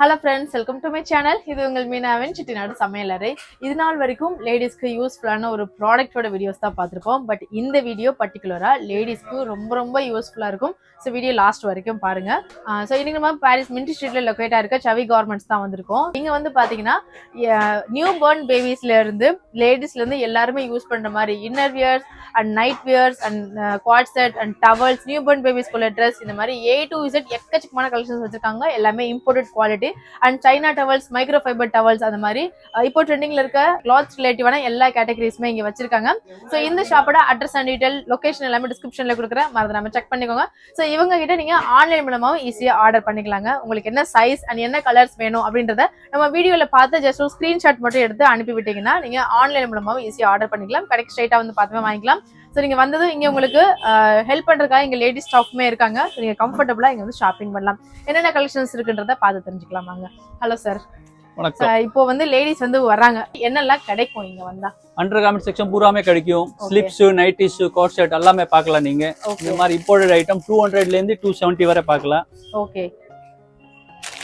Hello friends, welcome to my channel. இது உங்கள் மீனாவின் சிட்டிநாடு சமையலறை. இது நாள் வரைக்கும் லேடிஸ்க்கு யூஸ்ஃபுல்லான ஒரு ப்ராடக்ட்டோட வீடியோஸ் தான் பார்த்துருக்கோம். பட் இந்த வீடியோ பர்டிகுலரா லேடிஸ்க்கு ரொம்ப யூஸ்ஃபுல்லா இருக்கும். ஸோ வீடியோ லாஸ்ட் வரைக்கும் பாருங்க. ஸோ இன்னைக்கு நம்ம பாரிஸ் மின்ட் ஸ்ட்ரீட்ல லொக்கேட்டா இருக்க சவி கார்மெண்ட்ஸ் தான் வந்திருக்கோம். இங்க வந்து பாத்தீங்கன்னா நியூ பார்ன் பேபிஸ்ல இருந்து லேடிஸ்ல இருந்து எல்லாருமே யூஸ் பண்ற மாதிரி inner wears and night wears and quad set and towels, new born பேபிஸ்குள்ள ட்ரெஸ், இந்த மாதிரி A to Z எக்கச்சக்கமான கலெக்ஷன்ஸ் வச்சிருக்காங்க. எல்லாமே imported quality and China towels, micro fibre towels, அந்த மாதிரி இப்போ ட்ரெண்டிங்ல இருக்க கிளாத்ஸ் ரிலேட்டிவான எல்லா கேட்டகரிஸுமே இங்க வச்சிருக்காங்க. ஸோ இந்த ஷாப்போட அட்ரஸ் அண்ட் டீடைல், லொகேஷன் எல்லாமே டிஸ்கிரிப்ஷன்ல கொடுக்குறேன், மறந்துடாம செக் பண்ணிக்கோங்க. ஸோ இவங்க கிட்ட நீங்க ஆன்லைன் மூலமாவும் ஈஸியா ஆர்டர் பண்ணிக்கலாங்க. உங்களுக்கு என்ன சைஸ் அண்ட் என்ன கலர்ஸ் வேணும் அப்படின்றத நம்ம வீடியோல பார்த்து ஜஸ்ட் ஒரு ஸ்கிரீன்ஷாட் மட்டும் எடுத்து அனுப்பி விட்டீங்கன்னா நீங்க ஆன்லைன் மூலமாவும் ஈஸியா ஆர்டர் பண்ணிக்கலாம். கடைக்கு ஸ்ட்ரைட்டா வந்து பார்த்துமே வாங்கிக்கலாம். ஸோ நீங்க வந்ததும் இங்க உங்களுக்கு ஹெல்ப் பண்றதுக்காக இங்க லேடிஸ் ஸ்டாஃப்மே இருக்காங்க. நீங்க கம்ஃபர்டபுளா இங்க வந்து ஷாப்பிங் பண்ணலாம். என்னென்ன கலெக்ஷன்ஸ் இருக்குன்றத பார்த்து தெரிஞ்சுக்கலாம் வாங்க. Hello sir. இப்போ வந்து லேடிஸ் வந்து வராங்க, என்னெல்லாம் கிடைக்கும் இங்க வந்தா? அண்டர் கார்மெண்ட் செக்ஷன் பூராமே கிடைக்கும். ஸ்லிப்ஸ், நைட்டிஸ், கோட் செட் எல்லாமே பார்க்கலாம். நீங்க இந்த மாதிரி இம்போர்ட்டட் ஐட்டம் 200 ல இருந்து 270 வரை பார்க்கலாம். ஓகே.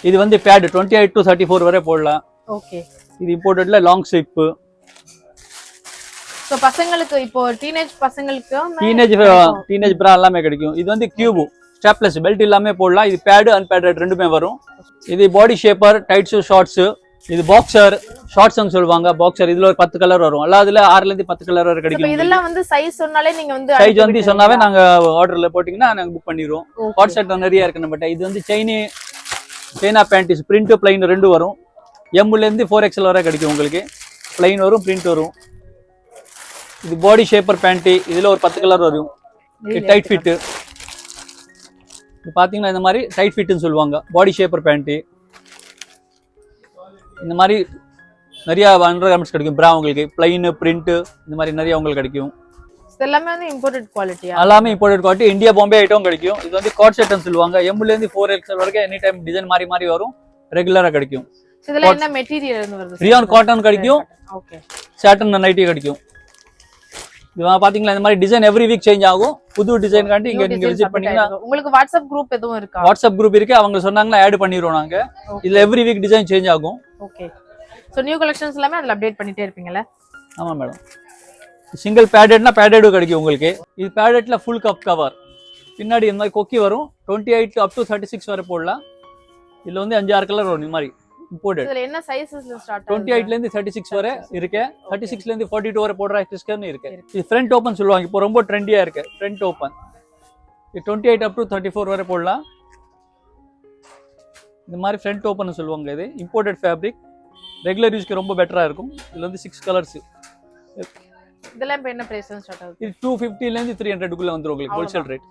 இது வந்து பேட் 28 to 34 வரை போடலாம். ஓகே. இது இம்போர்ட்டட்ல லாங் ஸ்லிப். சோ பசங்களுக்கு இப்போ டீனேஜ் பசங்களுக்கு டீனேஜ் பிரா எல்லாமே கிடைக்கும். இது வந்து கியூப் ஸ்ட்ராப்லெஸ் பெல்ட் எல்லாமே போடலாம். இது பேட் அன்பேடட் ரெண்டுமே வரும். இது பாடி ஷேப்பர், டைட்ஸ், ஷார்ட்ஸ். இது பாக்ஸர், ஷார்ட்ஸ் சொல்லுவாங்க. பாக்ஸர் இதுல ஒரு 10 கலர் வரும். அதுல 6 ல இருந்து 10 கலர் வரை கிடைக்கும். இதெல்லாம் வந்து சைஸ் சொன்னாலே நீங்க வந்து சைஸ் வந்து சொன்னாவே நாங்க ஆர்டர்ல போட்டீங்கன்னா நாங்க புக் பண்ணிடுவோம். ஹாட் செட் நிறைய இருக்கு நம்மட்ட. இது வந்து சைனா பேண்டிஸ் பிரிண்ட் பிளைன் ரெண்டு வரும். M ல இருந்து 4XL வரை கிடைக்கும். உங்களுக்கு பிளைன் வரும், பிரிண்ட் வரும். இது பாடி ஷேப்பர் பேண்ட், இதுல ஒரு 10 கலர் வரும். Tight fit. இது பாத்தீங்கன்னா இந்த மாதிரி டைட் ஃபிட்னு சொல்லுவாங்க. பாடி ஷேப்பர் பேண்ட் இந்த மாதிரி நிறைய அண்டர் கார்மெண்ட்ஸ் கிடைக்கும். பிரா உங்களுக்கு பிளைன், பிரிண்ட், இந்த மாதிரி நிறைய உங்களுக்கு கிடைக்கும். எல்லாமே வந்து இம்போர்ட்டட் குவாலிட்டி. எல்லாமே imported quality. India Bombay item கிடைக்கும். இது வந்து காட் செட்னு சொல்லுவாங்க. M ல இருந்து 4XL வரைக்கும் எனி டைம் டிசைன் மாறி வரும். ரெகுலரா கிடைக்கும். இதெல்லாம் என்ன மெட்டீரியல் இருந்து வருது? ரியான் காட்டன் கிடைக்கும். ஓகே. சாட்டன் நைட்டி கிடைக்கும். இது பாத்தீங்களா இந்த மாதிரி டிசைன் எவ்ரி வீக் சேஞ்ச் ஆகும். புது டிசைன் காண்டி இங்க நீங்க விசிட் பண்ணீங்கன்னா உங்களுக்கு வாட்ஸ்அப் குரூப் எதுவும் இருக்கா? வாட்ஸ்அப் குரூப் இருக்கு. அவங்க சொன்னாங்கன்னா ஆட் பண்ணிடுவோம் நாங்க. இதுல எவ்ரி வீக் டிசைன் சேஞ்ச் ஆகும். ஓகே. சோ நியூ கலெக்ஷன்ஸ் எல்லாமே அதுல அப்டேட் பண்ணிட்டே இருப்பீங்கல? ஆமா மேடம். சிங்கிள் பேடட்னா பேடடும் கிடைக்கும் உங்களுக்கு. இது பேடட்ல ஃபுல் கப் கவர். பின்னாடி இந்த மாதிரி கொக்கி வரும். 28 up to 36 வரை போடலாம். இதுல வந்து 5-6 கலர் வரும். இந்த மாதிரி இம்போர்ட்டட். இதுல என்ன சைஸஸ்ல ஸ்டார்ட் ஆகுது? 28 ல இருந்து 36 வரை இருக்கு. 36 ல இருந்து 42 வரை போடுற ஸ்டிக்கர்னு இருக்கு. இது ஃப்ரண்ட் ஓபன் சொல்லுவாங்க. இப்போ ரொம்ப ட்ரெண்டியா இருக்கு ஃப்ரண்ட் ஓபன். இது 28 up to 34 வரை போடலாம். இந்த மாதிரி ஃப்ரண்ட் ஓபன் சொல்லுவாங்க. இது இம்போர்ட்டட் ஃபேப்ரிக். ரெகுலர் யூஸ்க்கு ரொம்ப பெட்டரா இருக்கும். இதுல வந்து 6 கலர்ஸ். இதெல்லாம் இப்போ என்ன பிரைஸ்ல ஸ்டார்ட் ஆகுது? இது 250 ல இருந்து 300 குள்ள வந்துரும் உங்களுக்கு ஹோல்சேல் ரேட்.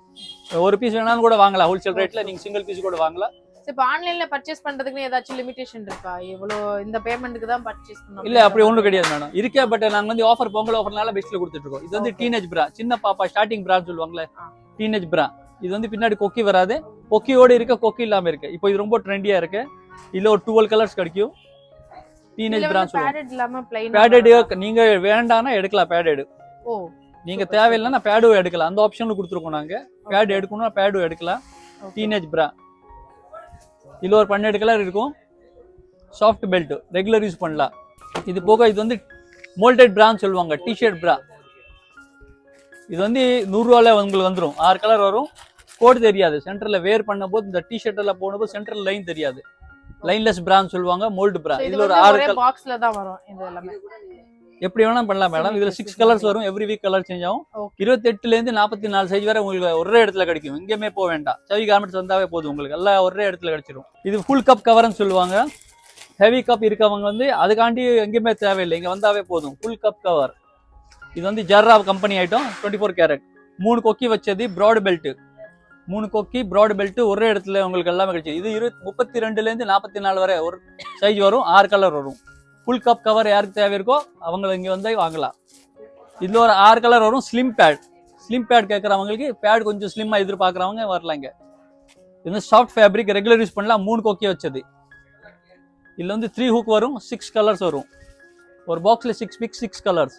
ஒரு பீஸ் வேணாலும் கூட வாங்கலாம். ஹோல்சேல் ரேட்ல நீங்க சிங்கிள் பீஸ் கூட வாங்கலாம். இப்போ ஆன்லைன்ல பர்ச்சேஸ் பண்றதுக்கு ஏதாச்சும் லிமிட்டேஷன் இருக்கா? இவ்வளோ இந்த பேமெண்ட்க்கு தான் பர்ச்சேஸ் பண்ணனும்? இல்ல அப்படி ஒண்ணும் கிடையாது மேடம். இருக்கே பட் நாங்க வந்து ஆஃபர் பொங்கல் ஆஃபர்னால பெஸ்ட்ல கொடுத்துட்டு இருக்கோம். இது வந்து டீனேஜ் பிரா, சின்ன பாப்பா ஸ்டார்டிங் பிரா சொல்லுவாங்கல, டீனேஜ் பிரா. இது வந்து பின்னாடி கொக்கி வராது. கொக்கியோட இருக்க, கொக்கி இல்லாம இருக்கு. இப்போ இது ரொம்ப ட்ரெண்டியா இருக்கு. இதுல ஒரு 12 கலர்ஸ் கிடைக்கும். டீனேஜ் பிரா சொல்லுவாங்க. பேடட் இல்லாம ப்ளைன். பேடட் நீங்க வேண்டாம்னா எடுக்கலாம். பேடட் ஓ நீங்க தேவையில்லைன்னா பேடும் எடுக்கலாம். அந்த ஆப்ஷன்ல கொடுத்துருக்கோம் நாங்க. பேட் எடுக்கணும்னா பேடும் எடுக்கலாம். டீனேஜ் பிரா. இதுல ஒரு 12 கலர் இருக்கும். சாஃப்ட் பெல்ட் ரெகுலர் யூஸ் பண்ணலாம். இது போக இது வந்து மோல்டட் பிரான்னு சொல்லுவாங்க. டிஷர்ட் பிரா. இது வந்து 100 ரூபாயில உங்களுக்கு வந்துடும். 6 கலர் வரும். கோட் தெரியாது. சென்டர்ல வேர் பண்ணும்போது இந்த டிஷர்ட் எல்லாம் போடும்போது சென்டர்ல லைன் தெரியாது. லைன்லெஸ் பிரான்னு சொல்லுவாங்க. மோல்டு பிரா. இதுல ஒரு 6 கலர் பாக்ஸ்ல தான் வரும். இது எல்லாமே எப்படி வேணா பண்ணலாம் மேடம். இதுல 6 கலர்ஸ் வரும். எவ்ரி வீக் கலர் சேஞ்ச் ஆகும். 28 ல இருந்து 44 சைஸ் வரை உங்களுக்கு ஒரே இடத்துல கிடைக்கும். எங்கேயுமே போக வேண்டாம். சவி கார்மெண்ட்ஸ் வந்தாவே போதும். உங்களுக்கு எல்லாம் ஒரே இடத்துல கிடைச்சிடும். இது ஃபுல் கப் கவர்னு சொல்லுவாங்க. ஹெவி கப் இருக்கவங்க வந்து அதுக்காண்டி எங்கேயுமே தேவையில்லை. இங்க வந்தாவே போதும். Full cup cover. இது வந்து ஜர்ரா கம்பெனி ஐட்டம். 24 கேரட். 3 கொக்கி வச்சது. Broad belt. 3 கொக்கி ப்ராட் பெல்ட் ஒரே இடத்துல உங்களுக்கு எல்லாமே கிடைச்சிது. இது 32 ல இருந்து 44 வரை ஒரு சைஸ் வரும். 6 கலர் வரும். ஃபுல் கப் கவர் யாருக்கு தேவை இருக்கோ அவங்க இங்க வந்து வாங்கலாம். இதுல ஒரு 6 கலர் வரும். ஸ்லிம் பேட் கேட்கறவங்களுக்கு பேட் கொஞ்சம் ஸ்லிம்மா எதிர்பார்க்கறவங்க வரலாம். இங்க இது சாஃப்ட் ஃபேப்ரிக். ரெகுலர் யூஸ் பண்ணலாம். 3 கொக்கி வச்சது. இதுல வந்து 3 ஹூக் வரும். 6 கலர்ஸ் வரும். ஒரு பாக்ஸ்ல 6 கலர்ஸ்.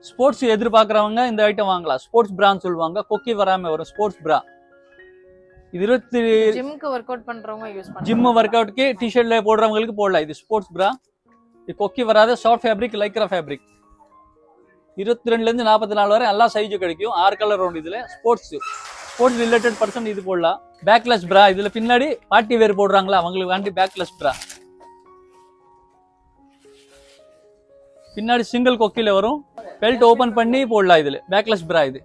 ஸ்போர்ட்ஸ் எதிர்பார்க்கறவங்க இந்த ஐட்டம் வாங்கலாம். ஸ்போர்ட்ஸ் பிரான்னு சொல்லுவாங்க. கொக்கி வராம வரும். ஸ்போர்ட்ஸ் பிரா. இது 20 ஜிம்க்கு ஒர்க் அவுட் பண்றவங்க யூஸ் பண்ணுவாங்க. ஜிம் ஒர்க் அவுட்க்கு டிஷர்ட்ல போடுறவங்களுக்கு போடலாம். இது ஸ்போர்ட்ஸ் பிரா. இது கொக்கி வராத சாஃப்ட் ஃபேப்ரிக், லைக்ரா ஃபேப்ரிக். 22ல இருந்து 44 வரை எல்லா சைஸும் கிடைக்கும். 6 கலர் வரும் இதுல. ஸ்போர்ட்ஸ் ரிலேட்டட் பர்சன் இது போடலாம். பேக்லெஸ் பிரா, இதுல பின்னாடி பார்ட்டி வேர் போடுறாங்களா அவங்களுக்கு வேண்டி பேக்லெஸ் பிரா. பின்னாடி சிங்கிள் கொக்கில வரும். பெல்ட் ஓபன் பண்ணி போடலாம். இதுல பேக்லெஸ் பிரா. இது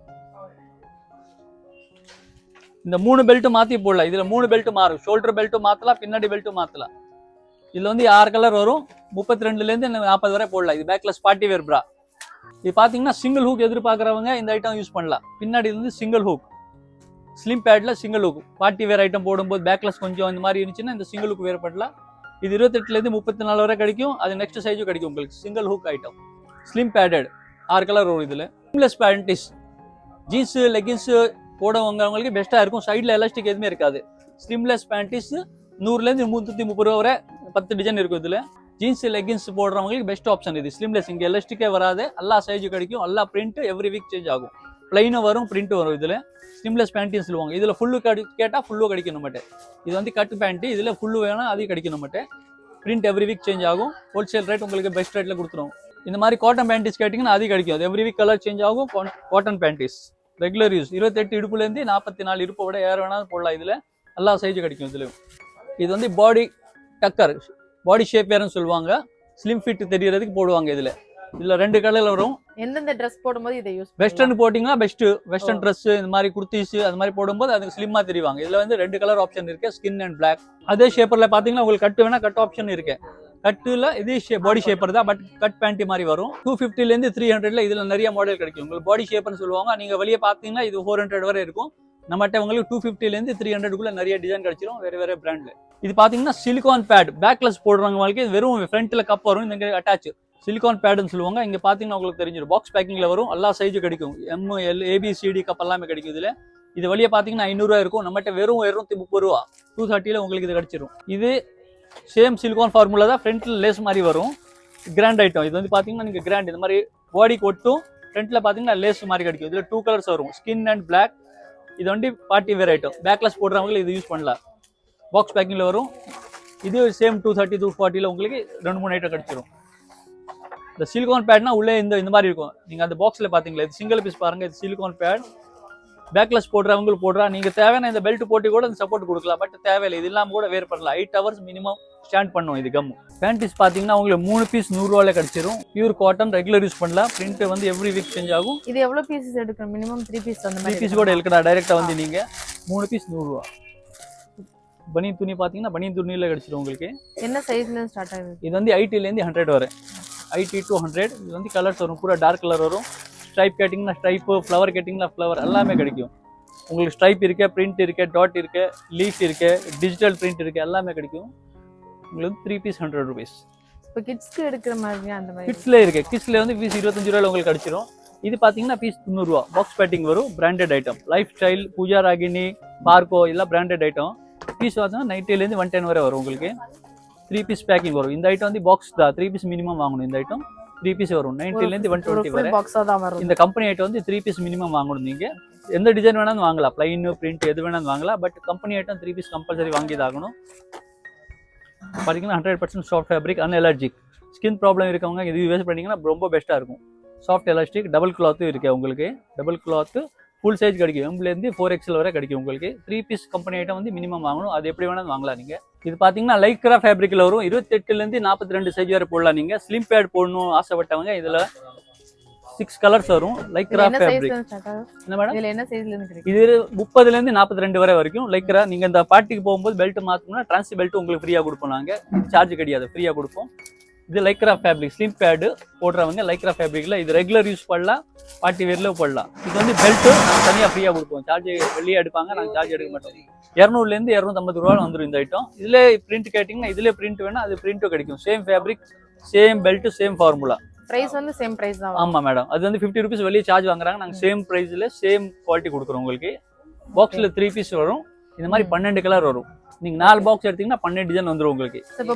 இந்த 3 பெல்ட் மாத்தி போடலாம். இதுல 3 பெல்ட் மாறும். ஷோல்டர் பெல்ட்டும் மாத்தலாம், பின்னாடி பெல்ட்டும் மாத்தலாம். இதுல வந்து 6 கலர் வரும். 32ல இருந்து 40 வரை போடலாம். இது பேக்லெஸ் பார்ட்டி வேர் பிரா. இது பாத்தீங்கன்னா சிங்கிள் ஹூக் எதிர்பார்க்கறவங்க இந்த ஐட்டம் யூஸ் பண்ணலாம். பின்னாடி வந்து சிங்கிள் ஹூக், ஸ்லிம் பேட்ல single hook. Party wear item போடும்போது பேக்லெஸ் கொஞ்சம் இந்த மாதிரி இருந்துச்சுன்னா இந்த சிங்கிள் ஹூக் வேர் பண்ணலாம். இது 28ல இருந்து 34 வரை கிடைக்கும். அது நெக்ஸ்ட் சைஸும் கிடைக்கும் உங்களுக்கு. Single hook item, slim padded, 6 colour வரும். இதுல ஸ்லீவ்லெஸ் பேண்டிஸ், ஜீன்ஸ் லெகின்ஸ் போடவங்களுக்கு பெஸ்டா இருக்கும். சைட்ல எலாஸ்டிக் எதுவுமே இருக்காது. ஸ்லீவ்லெஸ் பேண்டிஸ் 100ல இருந்து 330 ரூபா வரை 10 டிசைன் இருக்கும். இதுல ஜீன்ஸ் லெகின்ஸ் போடுறவங்களுக்கு பெஸ்ட் ஆப்ஷன் இது. ஸ்லீவ்லெஸ், இங்க எலாஸ்டிக்கே வராது. எல்லா சைஸும் கிடைக்கும். எல்லா பிரிண்ட் எவ்ரி வீக் சேஞ்ச் ஆகும். பிளைனும் வரும், பிரிண்ட் வரும். இதுல ஸ்லீவ்லெஸ் பேண்டிஸ் சொல்லுவாங்க. இதுல ஃபுல்லு கேட்டா ஃபுல்லு கிடைக்கும் நம்மகிட்ட. இது வந்து கட் பேண்ட். இதுல ஃபுல்லு வேணும், அது கிடைக்கும் நம்மகிட்ட. பிரிண்ட் எவ்ரி வீக் சேஞ்ச் ஆகும். ஹோல்சேல் ரேட் உங்களுக்கு பெஸ்ட் ரேட்ல கொடுத்துரும். இந்த மாதிரி காட்டன் பேண்டிஸ் கேட்டீங்கன்னா அது கிடைக்கும். அது எவ்ரி வீக் கலர் சேஞ்ச் ஆகும். Cotton panties regular use. 28 இடுப்புல இருந்து 44 இடுப்பை விட ஏற வேணாலும் போடலாம். இதுல எல்லா சைஸும் கிடைக்கும். இதுல இது வந்து பாடி டக்கர், பாடி ஷேப்பர்னு சொல்லுவாங்க. ஸ்லிம் ஃபிட் தெரியறதுக்கு போடுவாங்க. இதுல 2 கலர்ல வரும். எந்தெந்த Dress போடும்போது இதை யூஸ் வெஸ்டர்ன் போட்டிங்கன்னா பெஸ்ட். வெஸ்டர்ன் ட்ரெஸ் இந்த மாதிரி குர்த்திஸ் அது மாதிரி போடும்போது அதுக்கு ஸ்லிம்மா தெரிவாங்க. இதுல வந்து 2 கலர் ஆப்ஷன் இருக்கு, ஸ்கின் அண்ட் பிளாக். அதே ஷேப்பர்ல பாத்தீங்கன்னா உங்களுக்கு கட் வேணா கட் ஆப்ஷன் இருக்கு. கட்டுல இது பாடி ஷேப்பர் தான், பட் கட் பேண்ட் மாதிரி வரும். 250ல இருந்து 300ல இதுல நிறைய மாடல் கிடைக்கும். உங்களுக்கு பாடி ஷேப்பர்னு சொல்லுவாங்க. நீங்க வெளியே பாத்தீங்கன்னா இது 400 வரை இருக்கும். நம்மகிட்ட உங்களுக்கு 250ல இருந்து 300க்குள்ள நிறைய டிசைன் கிடைச்சிரும், வேற பிராண்ட்ல. இது பாத்தீங்கன்னா சிலிகான் பேட், பேக்லெஸ் போடுறவங்களுக்கு வெறும் ஃப்ரண்ட்ல கப் வரும். இந்த அட்டாச் சிலிகான் பேடுன்னு சொல்லுவாங்க. இங்க பாத்தீங்கன்னா உங்களுக்கு தெரிஞ்சிடும். பாக்ஸ் பேக்கிங்ல வரும். எல்லா சைஸும் கிடைக்கும். ML ABCD கப் எல்லாமே கிடைக்கும். இதுல இது வெளியே பாத்தீங்கன்னா 500 ரூபா இருக்கும். நம்மகிட்ட வெறும் 230 ரூபா 230ல உங்களுக்கு இது கிடைச்சிரும். இது சேம் சிலிகான் ஃபார்முலா தான். ஃப்ரண்ட்ல லேஸ் மாதிரி வரும். Grand item. இது வந்து பாத்தீங்கன்னா நீங்க கிராண்ட் இந்த மாதிரி பாடி கொட்டும். ஃப்ரண்ட்ல பாத்தீங்கன்னா லேஸ் மாதிரி கிடைக்கும். இதுல 2 கலர்ஸ் வரும், ஸ்கின் அண்ட் பிளாக். இது வந்து பார்ட்டி வேர் ஐட்டம். பேக்லெஸ் போடுறவங்க இது யூஸ் பண்ணலாம். பாக்ஸ் பேக்கிங்ல வரும். இது சேம் 230 240ல உங்களுக்கு 2-3 ஐட்டம் கிடைச்சிரும். இந்த சிலிகான் பேட்னா உள்ளே இந்த மாதிரி இருக்கும். நீங்க அந்த பாக்ஸ்ல பாத்தீங்களா, இது சிங்கிள் பீஸ் பாருங்க. இது சிலிகான் பேட். பேக்லெஸ் போடுறவங்களுக்கு போடுறா. நீங்க தேவையான இந்த பெல்ட் போட்டு கூட இந்த சப்போர்ட் கொடுக்கலாம். பட் தேவையில்லை. இது இல்லாம கூட வேர் பண்ணலாம். 8 hours மினிமம் ஸ்டாண்ட் பண்ணும். இது கம் பேண்டிஸ் பாத்தீங்கன்னா உங்களுக்கு 3 பீஸ் 100 ரூபாயில கிடைச்சிரும். பியூர் காட்டன், ரெகுலர் யூஸ் பண்ணலாம். பிரிண்ட் வந்து எவ்ரி வீக் சேஞ்ச் ஆகும். இது எவ்வளவு பீசஸ் எடுக்கணும்? மினிமம் 3 பீஸ் அந்த மாதிரி. 3 பீஸ் கூட எடுக்கலாம். டைரக்டா வந்து நீங்க 3 பீஸ் 100 ரூபா. பனியன் துணி பாத்தீங்கன்னா பனியன் துணியில கிடைச்சிரும் உங்களுக்கு. என்ன சைஸ்ல இருந்து ஸ்டார்ட் ஆகுது? இது வந்து 80ல இருந்து 100 வரை. 80 to 100. இது வந்து கலர்ஸ் வரும். பூரா டார்க் கலர் வரும். ஸ்ட்ரைப் கேட்டிங்கன்னா ஸ்ட்ரைப், ஃப்ளவர் கேட்டிங்கன்னா ஃப்ளவர் எல்லாமே கிடைக்கும். உங்களுக்கு ஸ்ட்ரைப் இருக்கு, பிரிண்ட் இருக்கு, டாட் இருக்கு, லீஃப் இருக்கு, டிஜிட்டல் பிரிண்ட் இருக்கு, எல்லாமே கிடைக்கும். உங்களுக்கு 3 பீஸ் 100 rupees. இப்போ கிட்ஸ்க்கு எடுக்கிற மாதிரி அந்த மாதிரி கிட்ஸ்ல இருக்கு. கிட்ஸ்ல வந்து பீஸ் 25 ரூபாயில உங்களுக்கு கிடைச்சிரும். இது பாத்தீங்கன்னா பீஸ் 300 ரூபா. பாக்ஸ் பேட்டிங் வரும். Branded item. Lifestyle, Pooja Ragini, பார்கோ எல்லாம் பிராண்டட் ஐட்டம். பீஸ் பார்த்தீங்கன்னா 90ல இருந்து 110 வரை வரும் உங்களுக்கு. 3 பீஸ் பேக்கிங் வரும். இந்த ஐட்டம் வந்து பாக்ஸ் தான். 3 பீஸ் மினிமம் வாங்கணும். இந்த ஐட்டம் 3 பீஸ் வரும். 90ல இருந்து 120 வரை. இந்த கம்பெனி ஐட்டம் வந்து 3 பீஸ் மினிமம் வாங்கணும். நீங்க எந்த டிசைன் வேணாலும் வாங்கலாம். பிளைன், பிரிண்ட் எது வேணாலும் வாங்கலாம். But company item 3 piece compulsory வாங்கி ஆகணும். பாத்தீங்கன்னா 100% soft fabric, unallergic. Skin problem இருக்கவங்க இது யூஸ் பண்ணீங்கன்னா ரொம்ப பெஸ்ட்டாக இருக்கும். சாஃப்ட் எலாஸ்டிக், டபுள் கிளாத்தும் இருக்கு உங்களுக்கு. டபுள் கிளாத்து ஃபுல் சைஸ் கிடைக்கும். எம்லேருந்து 4XL வரை கிடைக்கும் உங்களுக்கு. 3 பீஸ் கம்பெனி ஐட்டம் வந்து மினிமம் வாங்கணும். அது எப்படி வேணாலும் வாங்கலாம் நீங்க. இது பாத்தீங்கன்னா லைக்ரா ஃபேப்ரிக்ல வரும். 28ல இருந்து 42 சைஸ் வரை போடலாம் நீங்க. ஸ்லிம் பேட் போடணும் ஆசைப்பட்டவங்க இதுல 6 கலர்ஸ் வரும். Lycra fabric. என்ன மேடம்? இதுல என்ன சைஸ்ல இருந்து கிடைக்கும்? இது 30ல இருந்து 42 வரை வரைக்கும் லைக்ரா. நீங்க இந்த பார்ட்டிக்கு போகும்போது பெல்ட் மாத்தணும்னா டிரான்சி பெல்ட் உங்களுக்கு ஃப்ரீயா கொடுப்போம். நாங்க சார்ஜ் கிடையாது, ஃப்ரீயா கொடுப்போம். இது லைக்ரா ஃபேப்ரிக். ஸ்லிம் பேடு போடுறவங்க லைக்ரா ஃபேப்ரிக்ல இது ரெகுலர் யூஸ் பண்ணலாம், பார்ட்டி வேர்ல போடலாம். இது வந்து பெல்ட் நாங்கள் தனியாக ஃப்ரீயா கொடுப்போம். சார்ஜ் வெளியே எடுப்பாங்க, நாங்கள் சார்ஜ் எடுக்க மாட்டோம். 200ல இருந்து 250 ரூபாய் வந்துடும் இந்த ஐட்டம். இதுல பிரிண்ட் கேட்டிங்கன்னா இதுல பிரிண்ட் வேணா அது பிரிண்ட்டும் கிடைக்கும். Same fabric, same belt, same formula. Price வந்து சேம் பிரைஸ் தான். ஆமா மேடம். அது வந்து 50 rupees வெளியே சார்ஜ் வாங்குறாங்க. நாங்க சேம் பிரைஸ்ல சேம் குவாலிட்டி கொடுக்குறோம் உங்களுக்கு. பாக்ஸ்ல 3 பீஸ் வரும். இந்த மாதிரி 12 கலர் வரும். நீங்க 4 பாக்ஸ் எடுத்தீங்கன்னா 12 டிசைன் வந்துரும் உங்களுக்கு.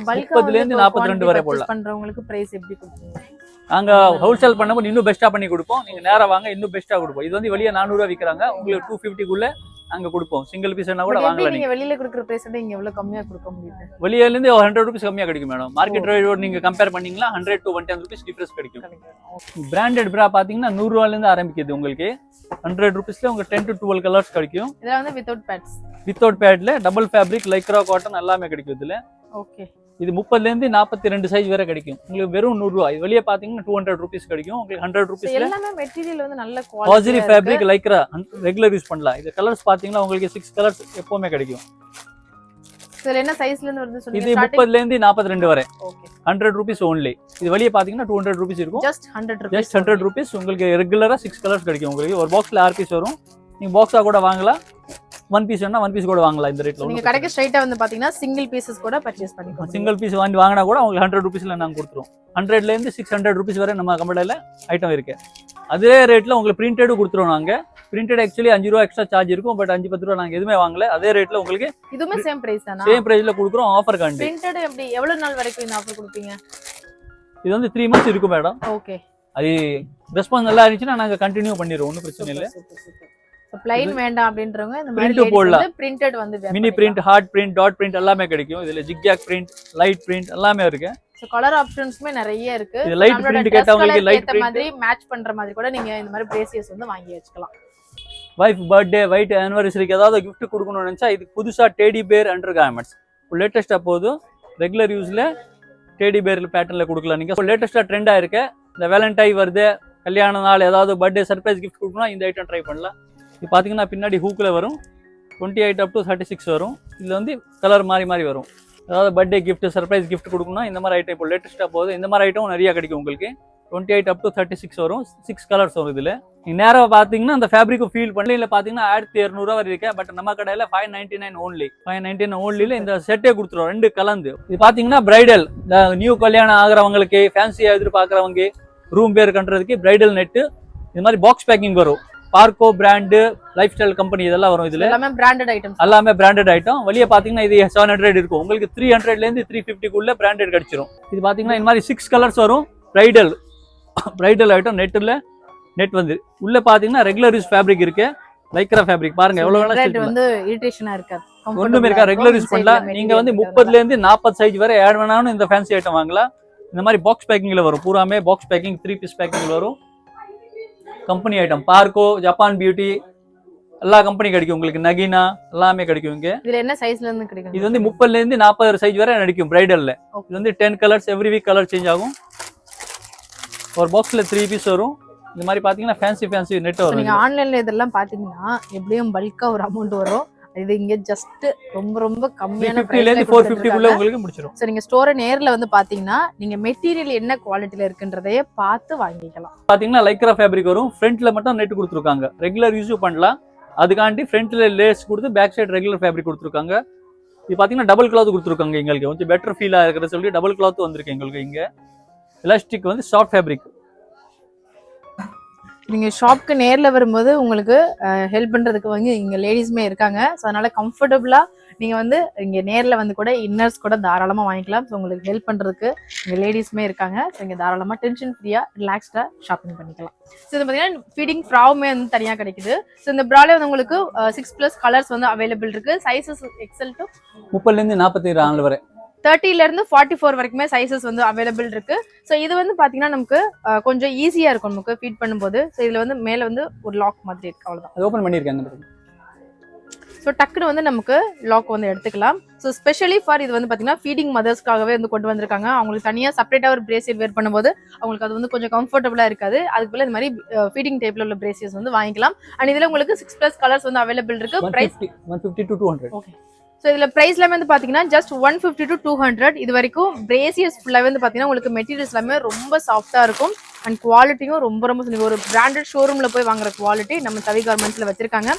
30ல இருந்து 42 வரை போடலாம். பண்றவங்களுக்கு பிரைஸ் எப்படி கொடுப்பீங்க? நாங்க ஹோல்சேல் பண்ணும்போது இன்னும் பெஸ்டா பண்ணி கொடுப்போம். நீங்க நேரா வாங்க, இன்னும் பெஸ்டா கொடுப்போம். இது வந்து வெளியே 400 ரூபாய் விற்கிறாங்க. உங்களுக்கு 250க்குள்ள நாங்க கொடுப்போம். சிங்கிள் பீஸ் என்ன கூட But எப்படி வாங்கலாம். நீங்க வெளியில கொடுக்குற பிரைஸ் விட இங்க எவ்வளவு கம்மியா கொடுக்க முடியுது? வெளியில இருந்து 100 rupees கம்மியா கிடைக்கும் மேடம். மார்க்கெட் ரேட்டோட நீங்க கம்பேர் பண்ணீங்கன்னா 100 to 110 rupees டிஃபரன்ஸ் கிடைக்கும். பிராண்டட் பிரா பாத்தீங்கன்னா 100 ரூபாயில இருந்து ஆரம்பிக்குது உங்களுக்கு. 100 rupeesல உங்களுக்கு 10 to 12 கலர்ஸ் கிடைக்கும். இதெல்லாம் வந்து வித்அவுட் பேட்ஸ். வித்அவுட் பேட்ல டபுள் ஃபேப்ரிக் லைக்ரா காட்டன் எல்லாமே கிடைக்கும் இதுல. ஓகே. இது 30ல இருந்து 42 சைஸ் வரை கிடைக்கும். உங்களுக்கு வெறும் 100 ரூபாய். வெளிய பாத்தீங்கன்னா 200 rupees கிடைக்கும். உங்களுக்கு 100 rupeesல எல்லாமே மெட்டீரியல் வந்து நல்ல குவாலிட்டி. பாசிரி ஃபேப்ரிக் லைக்ரா ரெகுலர் யூஸ் பண்ணலாம். இது கலர்ஸ் பாத்தீங்கன்னா உங்களுக்கு 6 கலர்ஸ் எப்பவுமே கிடைக்கும். இதுல என்ன சைஸ்ல இருந்து வருது சொன்னீங்க? இது 30ல இருந்து 42 வரை. ஓகே. 100 rupees only. இது வெளிய பாத்தீங்கன்னா 200 rupees இருக்கும். Just 100 rupees. ஜஸ்ட் 100 rupees உங்களுக்கு ரெகுலரா 6 கலர்ஸ் கிடைக்கும். உங்களுக்கு ஒரு பாக்ஸ்ல 6 பீஸ் வரும். நீங்க பாக்ஸா கூட வாங்கலாம். 1 பீஸ் வேணா 1 பீஸ் கூட வாங்கலாம் இந்த ரேட்ல. நீங்க கடைக்கு ஸ்ட்ரைட்டா வந்து பாத்தீங்கன்னா சிங்கிள் பீசஸ் கூட பர்ச்சேஸ் பண்ணிக்கலாம். சிங்கிள் பீஸ் வாங்கினா கூட உங்களுக்கு 100 rupeesல நாங்க கொடுத்துருவோம். 100ல இருந்து 600 rupees வரை நம்ம கம்பெனில ஐட்டம் இருக்கு. அதே ரேட்ல உங்களுக்கு பிரிண்டடும் கொடுத்துருவோம் நாங்க. பிரிண்டட் ஆக்சுவலி 5 ரூபாய் எக்ஸ்ட்ரா சார்ஜ் இருக்கும். பட் 5-10 ரூபாய் நாங்க எதுவுமே வாங்கல. அதே ரேட்ல உங்களுக்கு இதுமே சேம் பிரைஸ் தானா? சேம் பிரைஸ்ல கொடுக்குறோம் ஆஃபர் காண்டி. பிரிண்டட் எப்படி எவ்வளவு நாள் வரைக்கும் இந்த ஆஃபர் கொடுப்பீங்க? இது வந்து 3 months இருக்கும் மேடம். ஓகே. அது ரெஸ்பான்ஸ் நல்லா இருந்துச்சுன்னா நாங்க கண்டினியூ பண்ணிடுவோம். ஒன்றும் பிரச்சனை இல்லை. ப்ளைன் வேண்டாம் அப்படின்றவங்க இந்த மாதிரி பிரிண்ட் போடலாம். பிரிண்டட் வந்து mini print, heart print, dot print எல்லாமே கிடைக்கும். இதுல ஜிக்ஜாக் பிரிண்ட், லைட் பிரிண்ட் எல்லாமே இருக்கு. சோ கலர் ஆப்ஷன்ஸ்மே நிறைய இருக்கு. இது லைட் பிரிண்ட் கேட்டவங்களுக்கு லைட் பிரிண்ட் மாதிரி மேட்ச் பண்ற மாதிரி கூட நீங்க இந்த மாதிரி பிரேசியஸ் வந்து வாங்கி வச்சுக்கலாம். வைஃப் பர்த்டே, வைட் ஆனிவர்சரிக்கு ஏதாவது gift கொடுக்கணும்னு நினைச்சா இது புதுசா டேடி பேர் அண்டர் கார்மெண்ட்ஸ் லேட்டஸ்டா போதும். ரெகுலர் யூஸ்ல டேடி பேர் பேட்டர்ன்ல கொடுக்கலாம். நீங்க லேட்டஸ்டா ட்ரெண்டா இருக்கு. இந்த வேலண்டைன் வருது, கல்யாண நாள் ஏதாவது பர்த்டே சர்ப்ரைஸ் gift கொடுக்கணும் இந்த ஐட்டம் ட்ரை பண்ணலாம். இது பாத்தீங்கன்னா பின்னாடி ஹூக்ல வரும். 28 up to 36 வரும். இதுல வந்து கலர் மாறி வரும். அதாவது பர்த்டே gift, சர்ப்ரைஸ் gift கொடுக்கணும் இந்த மாதிரி ஐட்டம் இப்போ லேட்டஸ்டா போகுது. இந்த மாதிரி ஐட்டம் நிறைய கிடைக்கும் உங்களுக்கு. 28 up to 36 வரும். 6 கலர்ஸ் வரும் இதுல. நீங்க நேரா பாத்தீங்கன்னா அந்த ஃபேப்ரிக் ஃபீல் பண்ணல. இல்ல பாத்தீங்கன்னா 1200 வரை இருக்கு. பட் நம்ம கடையில 599 only. 599 onlyல இந்த செட்டே கொடுத்துருவோம் ரெண்டு கலந்து. இது பாத்தீங்கன்னா பிரைடல், நியூ கல்யாணம் ஆகுறவங்களுக்கு, ஃபேன்சியா எதிர்பார்க்கறவங்க, ரூம் பேர் கட்டுறதுக்கு பிரைடல் நெட் இந்த மாதிரி பாக்ஸ் பேக்கிங் வரும். பார்க்கோ பிராண்ட், லைஃப் ஸ்டைல் கம்பெனி இதெல்லாம் வரும். இதுல எல்லாமே பிராண்டட் ஐட்டம்ஸ். எல்லாமே பிராண்டட் ஐட்டம். வெளிய பாத்தீங்கன்னா இது 700 இருக்கும். உங்களுக்கு 300ல இருந்து 350 குள்ள பிராண்டட் கிடைச்சிரும். இது பாத்தீங்கன்னா இந்த மாதிரி 6 கலர்ஸ் வரும். பிரைடல் ஐட்டம் நெட் வந்து உள்ள பாத்தீங்கன்னா ரெகுலர் யூஸ் ஃபேப்ரிக் இருக்கு. லைக்ரா ஃபேப்ரிக் பாருங்க எவ்வளவு வேணா ரேட் வந்து இரிட்டேஷனா இருக்காது. ஒண்ணுமே இருக்கா. ரெகுலர் யூஸ் பண்ணலாம். நீங்க வந்து 30ல இருந்து 40 சைஸ் வரை ஆட் வேணாலும் இந்த ஃபேன்சி ஐட்டம் வாங்கலாம். இந்த மாதிரி பாக்ஸ் பேக்கிங்ல வரும். பூராமே பாக்ஸ் பேக்கிங் 3 பீஸ் பேக்கிங்ல வரும். கம்பெனி ஐட்டம் பார்க்கோ, ஜப்பான் பியூட்டி எல்லா கம்பெனி கிடைக்கும் உங்களுக்கு. நகினா எல்லாமே கிடைக்கும் இங்க. இதுல என்ன சைஸ்ல இருந்து கிடைக்கும்? இது வந்து 30ல இருந்து 40 சைஸ் வரை கிடைக்கும் பிரைடல்ல. இது வந்து 10 colours every week colour change ஆகும். ஒரு பாக்ஸ்ல 3 பீஸ் வரும். இந்த மாதிரி பாத்தீங்கன்னா ஃபேன்சி நெட் வரும். நீங்க ஆன்லைன்ல இதெல்லாம் பாத்தீங்கன்னா எப்படியும் பல்கா ஒரு அமௌண்ட் வரும். இது இங்க ஜஸ்ட் ரொம்ப கம்மியான 50ல இருந்து 450 குள்ள உங்களுக்கு முடிச்சிரும். சோ நீங்க ஸ்டோரை நேர்ல வந்து பாத்தீங்கன்னா நீங்க மெட்டீரியல் என்ன குவாலிட்டில இருக்குன்றதையே பார்த்து வாங்கிக்கலாம். பாத்தீங்கன்னா லைக்ரா ஃபேப்ரிக் வரும். ஃப்ரண்ட்ல மட்டும் நெட் கொடுத்துருக்காங்க. ரெகுலர் யூஸ் பண்ணலாம். அதுக்காண்டி ஃப்ரண்ட்ல லேஸ் கொடுத்து பேக் சைடு ரெகுலர் ஃபேப்ரிக் கொடுத்துருக்காங்க. இது பாத்தீங்கன்னா டபுள் கிளாத் கொடுத்துருக்காங்க. எங்களுக்கு கொஞ்சம் பெட்டர் ஃபீலா இருக்கிற சொல்லி டபுள் கிளாத் வந்திருக்கு எங்களுக்கு. இங்க எலாஸ்டிக் வந்து சாஃப்ட் ஃபேப்ரிக். நீங்க ஷாப்க்கு நேர்ல வரும்போது உங்களுக்கு ஹெல்ப் பண்றதுக்கு வந்து இங்க லேடிஸ்மே இருக்காங்க. ஸோ அதனால கம்ஃபர்டபுளா நீங்க வந்து இங்க நேர்ல வந்து கூட இன்னர்ஸ் கூட தாராளமா வாங்கிக்கலாம். ஸோ உங்களுக்கு ஹெல்ப் பண்றதுக்கு இங்க லேடிஸ்மே இருக்காங்க. ஸோ இங்க தாராளமா டென்ஷன் ஃப்ரீயா ரிலாக்ஸ்டா ஷாப்பிங் பண்ணிக்கலாம். ஸோ இது பாத்தீங்கன்னா ஃபீடிங் ஃப்ராவுமே வந்து தனியா கிடைக்குது. ஸோ இந்த ப்ராலே வந்து உங்களுக்கு 6+ கலர்ஸ் வந்து அவைலபிள் இருக்கு. சைசஸ் எக்ஸல் டு 30ல இருந்து 42 வரை, 30ல இருந்து 44 வரைக்குமே சைசஸ் வந்து அவைலபிள் இருக்கு. ஸோ இது வந்து பாத்தீங்கன்னா நமக்கு கொஞ்சம் ஈஸியா இருக்கும் நமக்கு ஃபீட் பண்ணும்போது. ஸோ இதுல வந்து மேல வந்து ஒரு லாக் மாதிரி இருக்கு, அவ்வளவுதான். அது ஓபன் பண்ணிருக்காங்க. ஸோ டக்குன்னு வந்து நமக்கு லாக் வந்து எடுத்துக்கலாம். ஸோ ஸ்பெஷலி ஃபார் இது வந்து பாத்தீங்கன்னா ஃபீடிங் மதர்ஸ்க்காகவே வந்து கொண்டு வந்திருக்காங்க. அவங்களுக்கு தனியா செப்பரேட்டா ஒரு பிரேசியர் வேர் பண்ணும்போது அவங்களுக்கு அது வந்து கொஞ்சம் கம்ஃபர்டபுளா இருக்காது. அதுக்கு போல இந்த மாதிரி ஃபீடிங் டைப்ல உள்ள பிரேசியர்ஸ் வந்து வாங்கிக்கலாம். அண்ட் இதுல உங்களுக்கு 6+ கலர்ஸ் வந்து அவைலபிள் இருக்கு. Price 150 to 200. ஓகே. ஸோ இதில் ப்ரைஸ் எல்லாமே வந்து பார்த்தீங்கன்னா ஜஸ்ட் 150 to 200. இது வரைக்கும் பிரேசியஸ் ஃபுல்லாகவே வந்து பார்த்தீங்கன்னா உங்களுக்கு மெட்டீரியல்ஸ் எல்லாமே ரொம்ப சாஃப்டாக இருக்கும். அண்ட் குவாலிட்டியும் ரொம்ப ஒரு பிராண்டட் ஷோரூமில் போய் வாங்குற குவாலிட்டி நம்ம தவி கார்மெண்ட்ஸில் வச்சிருக்காங்க.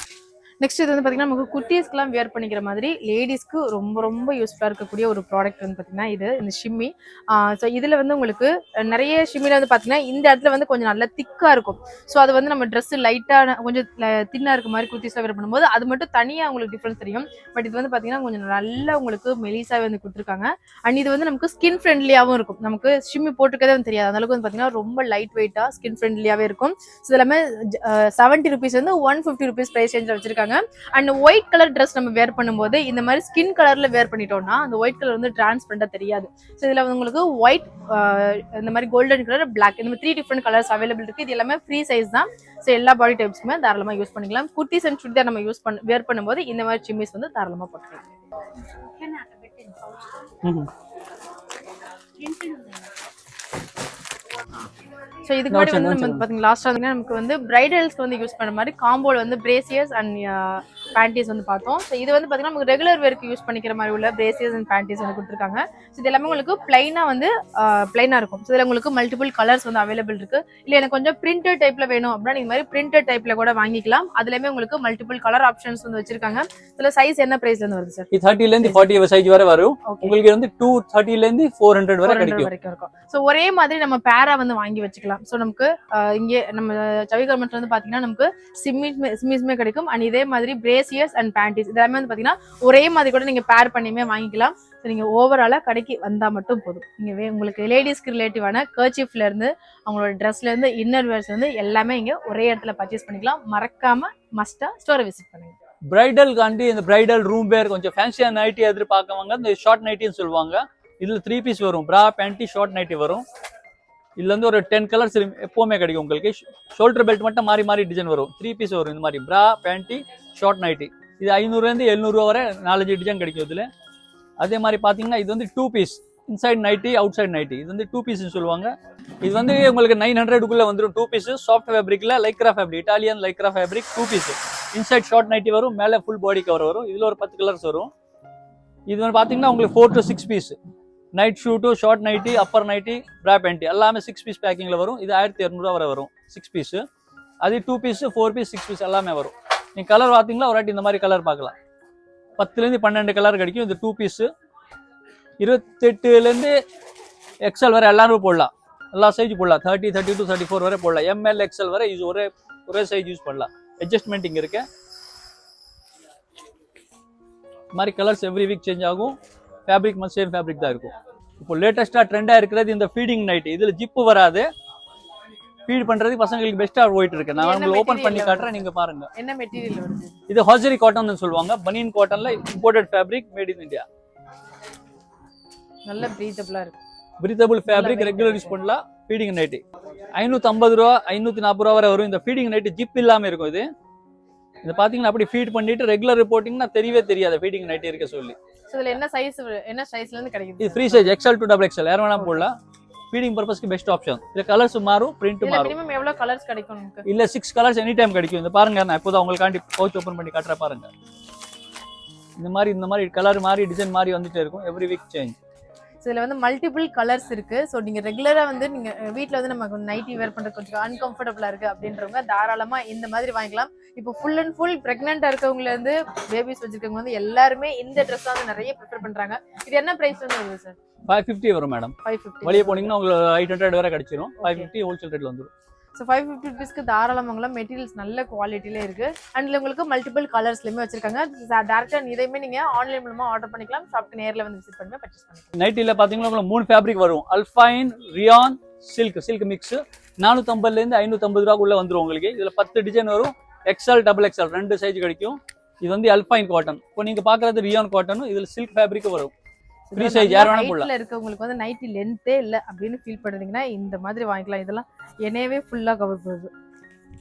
நெக்ஸ்ட் இது வந்து பார்த்தீங்கன்னா நமக்கு குட்டீஸ்க்குலாம் வேர் பண்ணிக்கிற மாதிரி லேடிஸ்க்கு ரொம்ப யூஸ்ஃபுல்லாக இருக்கக்கூடிய ஒரு ப்ராடக்ட் வந்து பார்த்தீங்கன்னா இது இந்த ஷிம்மி. ஸோ இதில் வந்து உங்களுக்கு நிறைய ஷிம்மியில் வந்து பார்த்தீங்கன்னா இந்த இடத்துல வந்து கொஞ்சம் நல்லா திக்காக இருக்கும். ஸோ அது வந்து நம்ம ட்ரெஸ் லைட்டான கொஞ்சம் தின்னாக இருக்க மாதிரி குர்த்திஸாக வேர் பண்ணும்போது அது மட்டும் தனியாக உங்களுக்கு டிஃப்ரென்ஸ் தெரியும். பட் இது வந்து பார்த்தீங்கன்னா கொஞ்சம் நல்லா உங்களுக்கு மெலிசாவே வந்து கொடுத்துருக்காங்க. அண்ட் இது வந்து நமக்கு ஸ்கின் ஃப்ரெண்ட்லியாகவும் இருக்கும். நமக்கு ஷிம்மி போட்டுக்கதே வந்து தெரியாது. அந்த அளவுக்கு வந்து பார்த்தீங்கன்னா ரொம்ப லைட் வெயிட்டாக ஸ்கின் ஃப்ரெண்ட்லியாகவே இருக்கும். ஸோ எல்லாமே 70 rupees வந்து 150 rupees ப்ரைஸ் ரேஞ்சில் வச்சிருக்காங்க. கொடுத்துருக்காங்க. அண்ட் ஒயிட் கலர் ட்ரெஸ் நம்ம வேர் பண்ணும்போது இந்த மாதிரி ஸ்கின் கலர்ல வேர் பண்ணிட்டோம்னா அந்த ஒயிட் கலர் வந்து டிரான்ஸ்பரண்டா தெரியாது. ஸோ இதுல வந்து உங்களுக்கு ஒயிட், இந்த மாதிரி கோல்டன் கலர், பிளாக், இந்த மாதிரி 3 டிஃப்ரெண்ட் கலர்ஸ் அவைலபிள் இருக்கு. இது எல்லாமே ஃப்ரீ சைஸ் தான். ஸோ எல்லா பாடி டைப்ஸ்க்குமே தாராளமா யூஸ் பண்ணிக்கலாம். குர்த்திஸ் அண்ட் சுடிதார் நம்ம வேர் பண்ணும்போது இந்த மாதிரி சிம்மிஸ் வந்து தாராளமா போட்டுக்கலாம். ஸோ இதுக்கு முன்னாடி வந்து நம்ம பார்த்தீங்கன்னா லாஸ்ட்டாக வந்து நமக்கு வந்து பிரைடல்ஸ்க்கு வந்து யூஸ் பண்ண மாதிரி காம்போல வந்து பிரேசியர்ஸ் அண்ட் பேண்டிஸ் வந்து பார்த்தோம். ஸோ இது வந்து பார்த்தீங்கன்னா நமக்கு ரெகுலர் வேருக்கு யூஸ் பண்ணிக்கிற மாதிரி உள்ள பிரேசியர்ஸ் அண்ட் பேண்டிஸ் வந்து கொடுத்துருக்காங்க. ஸோ இது எல்லாமே உங்களுக்கு பிளைனாக வந்து பிளைனாக இருக்கும். ஸோ இதில் உங்களுக்கு மல்டிபிள் கலர்ஸ் வந்து அவைலபிள் இருக்கு. இல்லை எனக்கு கொஞ்சம் பிரிண்டட் டைப்ல வேணும் அப்படின்னா இந்த மாதிரி பிரிண்டட் டைப்ல கூட வாங்கிக்கலாம். அதுலேயுமே உங்களுக்கு மல்டிபிள் கலர் ஆப்ஷன்ஸ் வந்து வச்சிருக்காங்க. இதில் சைஸ் என்ன பிரைஸ்ல இருந்து வருது சார்? 30 ல இருந்து 40 சைஸ் வரை வரும். உங்களுக்கு வந்து 230 ல இருந்து 400 வரை வரைக்கும் இருக்கும். ஸோ ஒரே மாதிரி நம்ம பேரா வந்து வாங்கி வச்சுக்கலாம். ஸோ நமக்கு இங்கே நம்ம சவி கார்மெண்ட்ஸ் வந்து பாத்தீங்கன்னா நமக்கு சிம்மிஸ்மே கிடைக்கும். அண்ட் இதே மாதிரி பிரேசியர்ஸ் அண்ட் பேண்டிஸ் இதெல்லாமே வந்து பாத்தீங்கன்னா ஒரே மாதிரி கூட நீங்க பேர் பண்ணியுமே வாங்கிக்கலாம். ஸோ நீங்க ஓவராலா கடைக்கு வந்தா மட்டும் போதும். நீங்க உங்களுக்கு லேடிஸ்க்கு ரிலேட்டிவான கர்ச்சீஃப்ல இருந்து அவங்களோட ட்ரெஸ்ல இருந்து இன்னர் வேர்ஸ் வந்து எல்லாமே இங்க ஒரே இடத்துல பர்ச்சேஸ் பண்ணிக்கலாம். மறக்காம மஸ்டா ஸ்டோரை விசிட் பண்ணுங்க. பிரைடல் காண்டி இந்த பிரைடல் ரூம் வேர் கொஞ்சம் ஃபேன்சியா நைட்டி எதிர்பார்க்கவங்க இந்த ஷார்ட் நைட்டின்னு சொல்லுவாங்க. இதுல 3 பீஸ் வரும். பிரா, பேண்டி, ஷார்ட் நைட்டி வரும். இதுல இருந்து ஒரு 10 கலர்ஸ் எப்பவுமே கிடைக்கும் உங்களுக்கு. ஷோல்டர் பெல்ட் மட்டும் மாறி மாறி டிசைன் வரும். 3 பீஸ் வரும். இந்த மாதிரி பிரா, பேண்டி, ஷார்ட் நைட்டி. இது 500 ல இருந்து 700 ரூபா வரை 4-5 டிசைன் கிடைக்கும் இதுல. அதே மாதிரி பாத்தீங்கன்னா இது வந்து 2 piece inside nightie, outside nightie. இது வந்து 2 பீஸ் சொல்லுவாங்க. இது வந்து உங்களுக்கு 900 வந்துடும். 2 பீஸ் சாஃப்ட் ஃபேப்ரிக்ல lycra fabric, Italian lycra fabric 2 piece. Inside short nighty வரும். மேலே ஃபுல் பாடி கவர் வரும். இதுல ஒரு 10 கலர்ஸ் வரும். இது வந்து பாத்தீங்கன்னா உங்களுக்கு 4 to 6 piece night suit, short nightie, upper nightie, bra panty எல்லாமே 6 பீஸ் பேக்கிங்ல வரும். இது 1200 வரை வரும் 6 பீஸ். அது 2 பீஸ், 4 பீஸ், 6 பீஸ் எல்லாமே வரும். நீங்க கலர் பாத்தீங்களா ஒரு வாட்டி இந்த மாதிரி கலர் பார்க்கலாம். 10 ல இருந்து 12 கலர் கிடைக்கும். இது 2 பீஸ். 28 ல இருந்து XL வரை எல்லாரும் போடலாம். எல்லா சைஸ் போடலாம். 30, 32, 34 வரை போடலாம். ML, XL வரை இது ஒரே சைஸ் யூஸ் பண்ணலாம். அட்ஜஸ்ட்மெண்ட் இங்க இருக்கு. இந்த மாதிரி கலர்ஸ் எவ்ரி வீக் சேஞ்ச் ஆகும். ஃபேப்ரிக் மஸ்ட் சேம் ஃபேப்ரிக் தான் இருக்கும். இப்போ லேட்டஸ்டா ட்ரெண்டா இருக்கிறது இந்த ஃபீடிங் நைட்டி. இதுல ஜிப்பு வராது. ஃபீட் பண்றதுக்கு பசங்களுக்கு பெஸ்டா போயிட்டு இருக்கு. நான் உங்களுக்கு ஓபன் பண்ணி காட்டுறேன், நீங்க பாருங்க. என்ன மெட்டீரியல் வருது? இது ஹாசரி காட்டன் சொல்லுவாங்க. பனியன் காட்டன்ல imported fabric made in India. நல்ல பிரீத்தபிளா இருக்கு. பிரீத்தபிள் ஃபேப்ரிக் ரெகுலர் யூஸ் பண்ணலாம். ஃபீடிங் நைட்டி 550 ரூபா 540 ரூபா வரை வரும். இந்த ஃபீடிங் நைட்டி ஜிப் இல்லாம இருக்கும். இது பாத்தீங்கன்னா அப்படி ஃபீட் பண்ணிட்டு ரெகுலர் ரிப்போர்ட்டிங்னா தெரியவே தெரியாது ஃபீடிங் நைட்டி இருக்க சொல்லி. சோ இதுல என்ன சைஸ்ல இருந்து கிடைக்குது? இது free size XL to XXL யார் வேணா போடலாம். ஃபீடிங் பர்பஸ்க்கு பெஸ்ட் ஆப்ஷன். இதுல கலர்ஸ் மாறும், பிரிண்ட் மாறும். மினிமம் எவ்வளவு கலர்ஸ் கிடைக்கும் நமக்கு? இல்ல 6 கலர்ஸ் எனி டைம் கிடைக்கும். இந்த பாருங்க, நான் இப்போதான் உங்களுக்காண்டி பவுச் ஓபன் பண்ணி காட்டுறேன் பாருங்க. இந்த மாதிரி கலர் மாறி டிசைன் மாறி வந்துட்டே இருக்கும். Every week change. ஸோ இதில் வந்து மல்டிபிள் கலர்ஸ் இருக்கு. ஸோ நீங்கள் ரெகுலராக வந்து நீங்கள் வீட்டில் வந்து நமக்கு நைட்டி வேர் பண்ணுறது கொஞ்சம் அன்கம்ஃபர்டபுளாக இருக்குது அப்படின்றவங்க தாராளமாக இந்த மாதிரி வாங்கிக்கலாம். இப்போ ஃபுல் அண்ட் ஃபுல் ப்ரெக்னெண்ட்டாக இருக்கவங்கலேருந்து பேபிஸ் வச்சிருக்கவங்க வந்து எல்லாருமே இந்த ட்ரெஸ் வந்து நிறைய ப்ரிஃபர் பண்ணுறாங்க. இது என்ன ப்ரைஸ் வந்து வருது சார்? 550 வரும் மேடம். 550 வெளியே போனீங்கன்னா உங்களுக்கு 800 வரை கிடைச்சிரும். 550 ஹோல்சேல் ரேட்ல வந்துடும். ஸோ 550 ருபீஸ்க்கு தாராளமாங்கலாம். மெட்டீரியல்ஸ் நல்ல குவாலிட்டியில இருக்கு. அண்ட் உங்களுக்கு மல்டிபிள் கலர்ஸ்லயுமே வச்சிருக்காங்க. டேரக்டா இதையுமே நீங்க ஆன்லைன் மூலமா ஆர்டர் பண்ணிக்கலாம். ஷாப்க்கு நேர்ல வந்து விசிட் பண்ணி பர்ச்சேஸ் பண்ணிக்கலாம். நைட்டில பாத்தீங்கன்னா உங்களுக்கு 3 ஃபேப்ரிக் வரும். அல்பைன், ரியான், சில்க் மிக்ஸ் 450 ல இருந்து 550 ரூபாய்க்குள்ள வந்துரும் உங்களுக்கு. இதுல 10 டிசைன் வரும். XL, XXL 2 சைஸ் கிடைக்கும். இது வந்து அல்பைன் காட்டன். இப்போ நீங்க பாக்குறது ரியான் காட்டன். இதுல சில்க் ஃபேப்ரிக் வரும். ஃப்ரீ சைஸ் யார் வேணா போடலாம். இருக்கவங்களுக்கு வந்து நைட்டி லென்த்தே இல்ல அப்படின்னு ஃபீல் பண்ணுறீங்கன்னா இந்த மாதிரி வாங்கிக்கலாம். இதெல்லாம் என்னவே ஃபுல்லா கவர் பண்ணுது.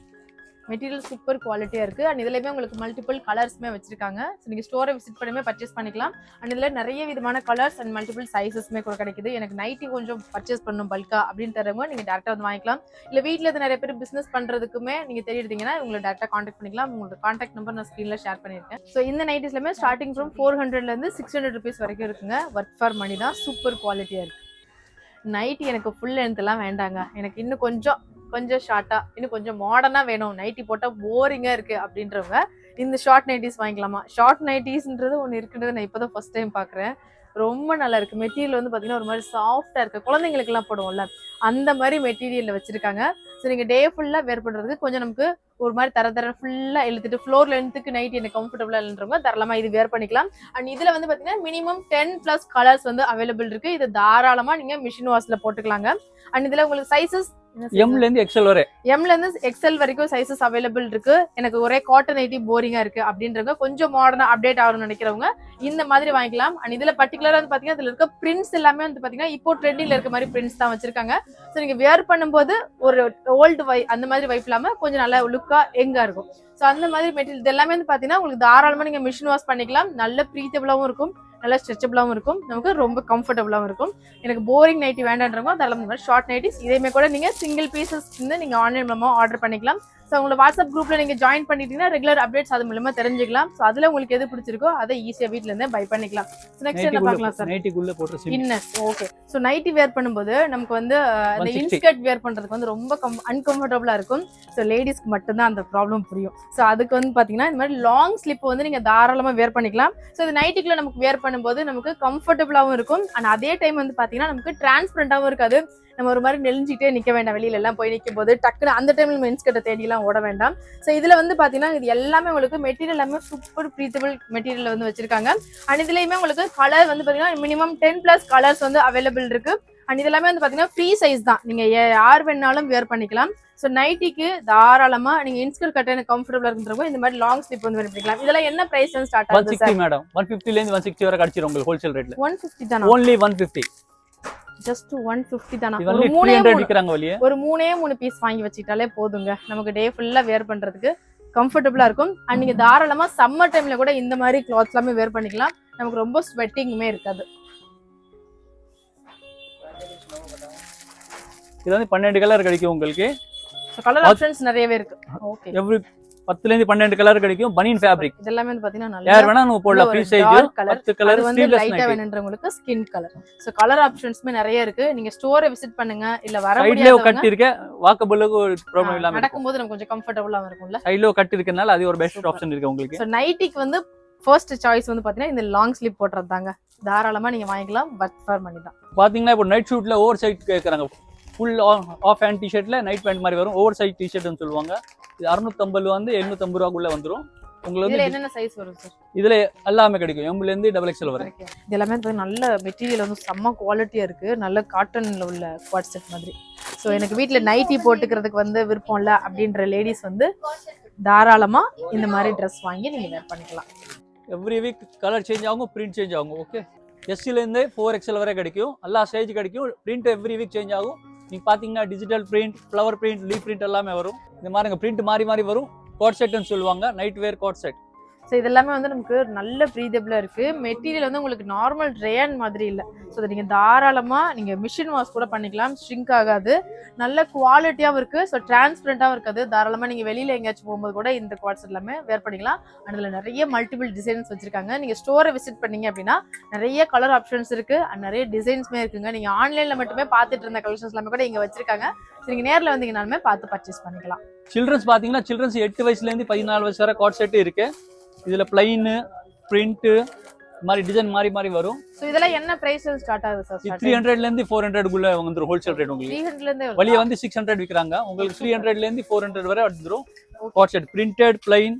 மெட்டீரியல் சூப்பர் குவாலிட்டியா இருக்கு. அண்ட் இதுலயுமே உங்களுக்கு மல்டிபிள் கலர்ஸ்மே வச்சிருக்காங்க. ஸோ நீங்க ஸ்டோரை விசிட் பண்ணியுமே பர்ச்சேஸ் பண்ணிக்கலாம். அண்ட் இதுல நிறைய விதமான கலர்ஸ் அண்ட் மல்டிபிள் சைஸஸ்மே கூட கிடைக்குது. எனக்கு நைட்டி கொஞ்சம் பர்ச்சேஸ் பண்ணணும் பல்கா அப்படின்னு தரவங்க நீங்க டேரக்டா வந்து வாங்கிக்கலாம். இல்ல வீட்டுல இருந்து நிறைய பேர் பிசினஸ் பண்றதுக்குமே நீங்க தெரியுறீங்கன்னா உங்களை டேரக்டா கான்டாக்ட் பண்ணிக்கலாம். உங்களோட கான்டாக்ட் நம்பர் நான் ஸ்கிரீன்ல ஷேர் பண்ணிருக்கேன். ஸோ இந்த நைட்டிஸ்லயுமே ஸ்டார்டிங் ஃப்ரம் 400 ல இருந்து 600 ருபீஸ் வரைக்கும் இருக்குங்க. ஒர்க் ஃபார் மணி தான். சூப்பர் குவாலிட்டியா இருக்கு. நைட்டி எனக்கு ஃபுல் லென்த் எல்லாம் வேண்டாங்க. எனக்கு இன்னும் கொஞ்சம் ஷார்ட்டா, இன்னும் கொஞ்சம் மாடர்னா வேணும், நைட்டி போட்டா போரிங்கா இருக்கு அப்படின்றவங்க இந்த ஷார்ட் நைட்டிஸ் வாங்கிக்கலாமா? ஷார்ட் நைட்டிஸ்ன்றது ஒன்று இருக்குன்றது நான் இப்போதான் ஃபர்ஸ்ட் டைம் பாக்குறேன். ரொம்ப நல்லா இருக்கு. மெட்டீரியல் வந்து பாத்தீங்கன்னா ஒரு மாதிரி சாஃப்டா இருக்கு. குழந்தைங்களுக்கு எல்லாம் போடுவோம்ல அந்த மாதிரி மெட்டீரியல்ல வச்சிருக்காங்க. ஸோ நீங்க டே ஃபுல்லா வேர் பண்றதுக்கு கொஞ்சம் நமக்கு ஒரு மாதிரி தர ஃபுல்லா இழுத்துட்டு ஃப்ளோர் லென்த்துக்கு நைட் எனக்கு கம்ஃபர்டபுளா இல்லைன்றவங்க தாராளமா இது வேர் பண்ணிக்கலாம். அண்ட் இதுல வந்து பாத்தீங்கன்னா மினிமம் 10+ கலர்ஸ் வந்து அவைலபிள் இருக்கு. இது தாராளமா நீங்க மிஷின் வாஷ்ல போட்டுக்கலாங்க. அண்ட் இதுல உங்களுக்கு சைசஸ் எம்ல இருந்து எக்ஸ்எல் வரை எம்ல இருந்து எக்ஸ்எல் வரைக்கும் சைசஸ் அவைலபிள் இருக்கு. எனக்கு ஒரே காட்டன் நைட்டி போரிங்கா இருக்கு அப்படின்றவங்க, கொஞ்சம் மாடர்னா அப்டேட் ஆகணும்னு நினைக்கிறவங்க இந்த மாதிரி வாங்கிக்கலாம். அண்ட் இதுல பர்டிகுலரா வந்து பாத்தீங்கன்னா இதுல இருக்க பிரிண்ட்ஸ் எல்லாமே வந்து பாத்தீங்கன்னா இப்போ ட்ரெண்டிங்ல இருக்க மாதிரி பிரிண்ட்ஸ் தான் வச்சிருக்காங்க. ஸோ நீங்க வேர் பண்ணும்போது ஒரு ஓல்டு அந்த மாதிரி வைப் இல்லாம கொஞ்சம் நல்ல லுக்கா எங்கா இருக்கும். ஸோ அந்த மாதிரி மெட்டீரியல் இது எல்லாமே வந்து பாத்தீங்கன்னா உங்களுக்கு தாராளமா நீங்க மிஷின் வாஷ் பண்ணிக்கலாம். நல்ல ப்ரீத்தபிளாவும் இருக்கும், நல்லா ஸ்ட்ரெச்சபிளாகவும் இருக்கும், நமக்கு ரொம்ப கம்ஃபர்டபுளாகவும் இருக்கும். எனக்கு போரிங் நைட்டி வேண்டான்றவங்க அதெல்லாம் இந்த மாதிரி ஷார்ட் நைட்டிஸ் இதேமே கூட நீங்கள் சிங்கிள் பீசஸ் வந்து நீங்கள் ஆன்லைன் மூலமாக ஆர்டர் பண்ணிக்கலாம். ஸோ உங்களோட வாட்ஸ்அப் குரூப்பில் நீங்கள் ஜாயின் பண்ணிட்டீங்கன்னா ரெகுலர் அப்டேட்ஸ் அது மூலமாக தெரிஞ்சுக்கலாம். ஸோ அதில் உங்களுக்கு எது பிடிச்சிருக்கோ அதை ஈஸியாக வீட்டில் இருந்தே பை பண்ணிக்கலாம். ஸோ நெக்ஸ்ட் என்ன பார்க்கலாம் சார்? நைட்டிக்குள்ள போட்டு இன்னஸ். ஓகே. ஸோ நைட்டி வேர் பண்ணும்போது நமக்கு வந்து இந்த இன்ஸ்கர்ட் வேர் பண்ணுறதுக்கு வந்து ரொம்ப அன்கம்ஃபர்டபுளாக இருக்கும். ஸோ லேடிஸ்க்கு மட்டும்தான் அந்த ப்ராப்ளம் புரியும். ஸோ அதுக்கு வந்து பார்த்தீங்கன்னா இந்த மாதிரி லாங் ஸ்லிப் வந்து நீங்கள் தாராளமாக வேர் பண்ணிக்கலாம். ஸோ இது நைட்டிக்குள்ள நமக்கு வேர் பண்ணும்போது நமக்கு கம்ஃபர்டபுளாகவும் இருக்கும். அண்ட் அதே டைம் வந்து பார்த்தீங்கன்னா நமக்கு டிரான்ஸ்பரண்டாகவும் இருக்காது. நம்ம ஒரு மாதிரி நெளிஞ்சிட்டே நிற்க வேண்டாம், வெளியில எல்லாம் போய் நிற்கும் போது டக்குன்னு அந்த டைம்ல நம்ம இன்ஸ்கர்ட்டை தேடிலாம் ஓட வேண்டாம். ஸோ இதுல வந்து பாத்தீங்கன்னா இது எல்லாமே உங்களுக்கு மெட்டீரியல் எல்லாமே சூப்பர் ப்ரீத்தபிள் மெட்டீரியல் வந்து வச்சிருக்காங்க. அண்ட் இதுலயுமே உங்களுக்கு கலர் வந்து பாத்தீங்கன்னா மினிமம் 10+ கலர்ஸ் வந்து அவைலபிள் இருக்கு. அண்ட் இது எல்லாமே வந்து பாத்தீங்கன்னா ஃப்ரீ சைஸ் தான், நீங்க யார் வேணாலும் வேர் பண்ணிக்கலாம். ஸோ நைட்டிக்கு தாராளமா நீங்க இன்ஸ்கர்ட் கட்ட எனக்கு கம்ஃபர்டபுளா இருக்கிறவங்க இந்த மாதிரி லாங் ஸ்லிப் வந்து வேர் பண்ணிக்கலாம். இதெல்லாம் என்ன பிரைஸ் ஸ்டார்ட் ஆகுது? 160 மேடம். 150 ல இருந்து 160 வரை கிடைச்சிரும் உங்களுக்கு ஹோல்சேல் ரேட்ல. 150 தானா? only 150. ஜஸ்ட் 150 தானா? ஒரு 300 விக்கறாங்க வெளிய. ஒரு 3 பீஸ் வாங்கி வச்சிட்டாலே போதுங்க, நமக்கு டே ஃபுல்லா வேர் பண்றதுக்கு கம்ஃபர்டபுளா இருக்கும். அண்ட் நீங்க தாராளமா சம்மர் டைம்ல கூட இந்த மாதிரி கிளாத்ஸ் எல்லாமே வேர் பண்ணிக்கலாம், நமக்கு ரொம்ப ஸ்வெட்டிங்குமே இருக்காது. இது வந்து 12 கலர் கிடைக்கும் உங்களுக்கு. கலர் ஆப்ஷன்ஸ் நிறையவே இருக்கு. ஓகே. எவ்ரி 10ல இருந்து 12 கலர் கிடைக்கும். பனியன் ஃபேப்ரிக் இதெல்லாம் வந்து பாத்தீங்கன்னா நல்ல யார் வேணா நம்ம போடலாம். ஃப்ரீ சைஸ் 10 கலர் வந்து லைட்டா வேணும்ன்றவங்களுக்கு ஸ்கின் கலர். சோ கலர் ஆப்ஷன்ஸ்மே நிறைய இருக்கு. நீங்க ஸ்டோரை விசிட் பண்ணுங்க, இல்ல வர முடியாதவங்க சைடுல கட் இருக்கு, வாக்கபிளுக்கு ஒரு ப்ராப்ளம் இல்லாம நடக்கும்போது நமக்கு கொஞ்சம் கம்ஃபர்ட்டபிளா இருக்கும்ல. சைடுல கட் இருக்கனால அது ஒரு பெஸ்ட் ஆப்ஷன் இருக்கு உங்களுக்கு. சோ நைட்டிக்கு வந்து ஃபர்ஸ்ட் சாய்ஸ் வந்து பாத்தீங்கன்னா இந்த லாங் ஸ்லீப் போடுறது தாங்க, தாராளமா நீங்க வாங்கிக்கலாம். பட் ஃபார் மணி தான். பாத்தீங்கன்னா இப்போ நைட் ஷூட்ல ஓவர் சைட் கேக்குறாங்க. ஃபுல் ஆஃப் ஹேண்ட் டிஷர்ட்ல நைட் பேண்ட் மாதிரி வரும், ஓவர் சைட் டிஷர்ட்னு சொல்லுவாங்க. இது 650 வந்து 750 ரூபாய்க்குள்ள வந்துரும். உங்களுக்கு இதுல என்னென்ன சைஸ் வரும் சார்? இதுல எல்லாமே கிடைக்கும், எம்ல இருந்து XXL வரை. இது எல்லாமே நல்ல மெட்டீரியல் வந்து செம்ம குவாலிட்டியா இருக்கு, நல்ல காட்டன்ல உள்ள குவாட் செட் மாதிரி. ஸோ எனக்கு வீட்டில் நைட்டி போட்டுக்கிறதுக்கு வந்து விருப்பம் இல்லை அப்படின்ற லேடிஸ் வந்து தாராளமா இந்த மாதிரி ட்ரெஸ் வாங்கி நீங்க வேர் பண்ணிக்கலாம். எவ்ரி வீக் கலர் சேஞ்ச் ஆகும், பிரிண்ட் சேஞ்ச் ஆகும். ஓகே. எஸ்ல இருந்து 4XL வரை கிடைக்கும், எல்லா சைஸ் கிடைக்கும். பிரிண்ட் எவ்ரி வீக் சேஞ்ச் ஆகும். நீங்க பாத்தீங்கன்னா digital print, flower print, leaf print எல்லாமே வரும். இந்த மாதிரி பிரிண்ட் மாறி மாறி வரும். கோட் செட்னு சொல்லுவாங்க, nightwear coat set. So இதெல்லாமே வந்து நமக்கு நல்ல ப்ரீதபிளாக இருக்குது. மெட்டீரியல் வந்து உங்களுக்கு நார்மல் ரேன் மாதிரி இல்லை. ஸோ அதை நீங்கள் தாராளமாக நீங்கள் மிஷின் வாஷ் கூட பண்ணிக்கலாம், ஷ்ரிங்க் ஆகாது, நல்ல குவாலிட்டியாகவும் இருக்குது. ஸோ டிரான்ஸ்பரண்ட்டாகவும் இருக்காது. தாராளமாக நீங்கள் வெளியில் எங்கேயாச்சும் போகும்போது கூட இந்த குவாட்ஸ் எல்லாமே வேர் பண்ணிக்கலாம். அதில் நிறைய மல்டிபிள் டிசைன்ஸ் வச்சுருக்காங்க. நீங்கள் ஸ்டோரை விசிட் பண்ணீங்க அப்படின்னா நிறைய கலர் ஆப்ஷன்ஸ் இருக்குது, அண்ட் நிறைய டிசைன்ஸுமே இருக்குங்க. நீங்கள் ஆன்லைனில் மட்டுமே பார்த்துட்டு இருந்த கலெக்ஷன்ஸ் எல்லாமே கூட இங்கே வச்சிருக்காங்க. ஸோ நீங்கள் நேரில் வந்தீங்கனாலுமே பார்த்து பர்ச்சேஸ் பண்ணிக்கலாம். சில்ட்ரன்ஸ் பார்த்தீங்கன்னா சில்ட்ரன்ஸ் 8 வயசுலேருந்து 14 வயசு வரை காட் செட்டு இருக்குது. இதுல பிளைன், பிரிண்ட் மாதிரி டிசைன் மாறி மாறி வரும். சோ இதெல்லாம் என்ன பிரைஸ்ல ஸ்டார்ட் ஆகுது சார்? 300 ல இருந்து 400 குள்ள வந்துரும் ஹோல்சேல் ரேட். உங்களுக்கு 300 ல இருந்து வெளிய வந்து 600 விக்கறாங்க, உங்களுக்கு 300 ல இருந்து 400 வரை வந்துரும். Quad set printed, plain.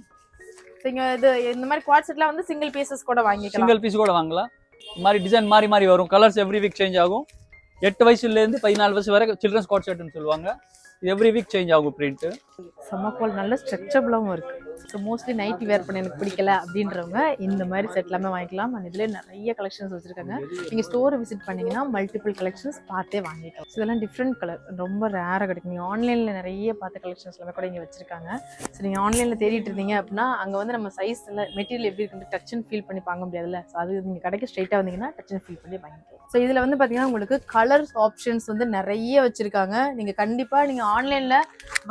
நீங்க இது இந்த மாதிரி குவாட் செட்லாம் வந்து சிங்கிள் பீசஸ் கூட வாங்கிக்கலாம், சிங்கிள் பீஸ் கூட வாங்கலாம். இந்த மாதிரி டிசைன் மாறி மாறி வரும். கலர்ஸ் எவ்ரி வீக் சேஞ்ச் ஆகும். 8 வயசுல இருந்து 14 வயசு வரை சில்ட்ரன்ஸ் குவாட் செட்னு சொல்லுவாங்க. எவ்ரி வீக் சேஞ்ச் ஆகும் பிரிண்ட். செம்ம குவால், நல்ல ஸ்ட்ரெச்சபிளாகவும் இருக்கு. ஸோ மோஸ்ட்லி நைட்டி வேர் பண்ண எனக்கு பிடிக்கல அப்படின்றவங்க இந்த மாதிரி செட் எல்லாமே வாங்கிக்கலாம். அண்ட் இதுலேயே நிறைய கலெக்ஷன்ஸ் வச்சுருக்காங்க. நீங்கள் ஸ்டோரை விசிட் பண்ணிங்கன்னா மல்டிபிள் கலெக்ஷன்ஸ் பார்த்தே வாங்கிக்கலாம். ஸோ இதெல்லாம் டிஃப்ரெண்ட் கலர் ரொம்ப ரேராக கிடைக்கும். நீங்கள் ஆன்லைனில் நிறைய பார்த்த கலெக்ஷன்ஸ் எல்லாமே கூட இங்கே வச்சுருக்காங்க. ஸோ நீங்கள் ஆன்லைனில் தேடிட்டு இருந்தீங்க அப்படின்னா அங்கே வந்து நம்ம சைஸ் எல்லாம் மெட்டீரியல் எப்படி இருக்குன்னு டச் அண்ட் ஃபீல் பண்ணி வாங்க முடியாதுல்ல. ஸோ அது நீங்கள் கடைக்கு ஸ்ட்ரைட்டாக வந்தீங்கன்னா டச் அண்ட் ஃபீல் பண்ணி வாங்கிக்கலாம். ஸோ இதில் வந்து பார்த்தீங்கன்னா உங்களுக்கு கலர்ஸ் ஆப்ஷன்ஸ் வந்து நிறைய வச்சுருக்காங்க. நீங்கள் கண்டிப்பாக நீங்கள் ஆன்லைனில்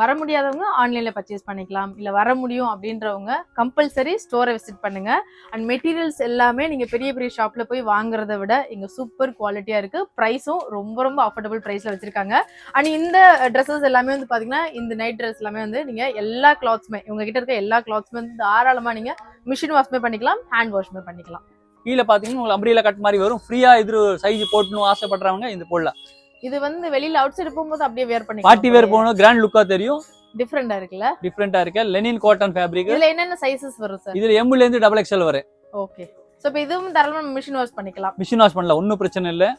வர முடியாதவங்க ஆன்லைனில் பர்ச்சேஸ் பண்ணிக்கலாம், இல்லை வர முடியும் அப்படின்றவங்க கம்பல்சரி ஸ்டோரை விசிட் பண்ணுங்க. அண்ட் மெட்டீரியல்ஸ் எல்லாமே நீங்க பெரிய பெரிய ஷாப்ல போய் வாங்குறத விட இங்க சூப்பர் குவாலிட்டியா இருக்கு. பிரைஸும் ரொம்ப ரொம்ப அஃபோர்டபுள் பிரைஸ்ல வச்சிருக்காங்க. அண்ட் இந்த ட்ரெஸ்ஸஸ் எல்லாமே வந்து பாத்தீங்கன்னா இந்த நைட் ட்ரெஸ் எல்லாமே வந்து நீங்க எல்லா கிளாத்ஸுமே உங்ககிட்ட இருக்க எல்லா கிளாத்ஸுமே வந்து தாராளமா நீங்க மிஷின் வாஷ்மே பண்ணிக்கலாம், ஹேண்ட் வாஷ்மே பண்ணிக்கலாம். கீழே பாத்தீங்கன்னா உங்களுக்கு அம்ப்ரீலா கட் மாதிரி வரும். ஃப்ரீயா இது சைஸ் போடணும் ஆசைப்படுறவங்க இந்த போடலாம். இது வந்து வெளியில அவுட் சைடு போகும்போது அப்படியே வேர் பண்ணிக்கலாம். பார்ட்டி வேர் போகணும், கிராண்ட் லுக்கா தெரியும். டிஃபரெண்டா இருக்குல்ல? டிஃப்ரெண்டா இருக்கு. Lenin cotton fabric. இதுல என்னென்ன சைஸஸ் வரும் சார்? இதுல M ல இருந்து XXL வரை. ஓகே. சோ இப்போ இதுவும் தாராளமா மிஷின் வாஷ் பண்ணிக்கலாம். மிஷின் வாஷ் பண்ணலாம், ஒன்றும் பிரச்சனை இல்லை.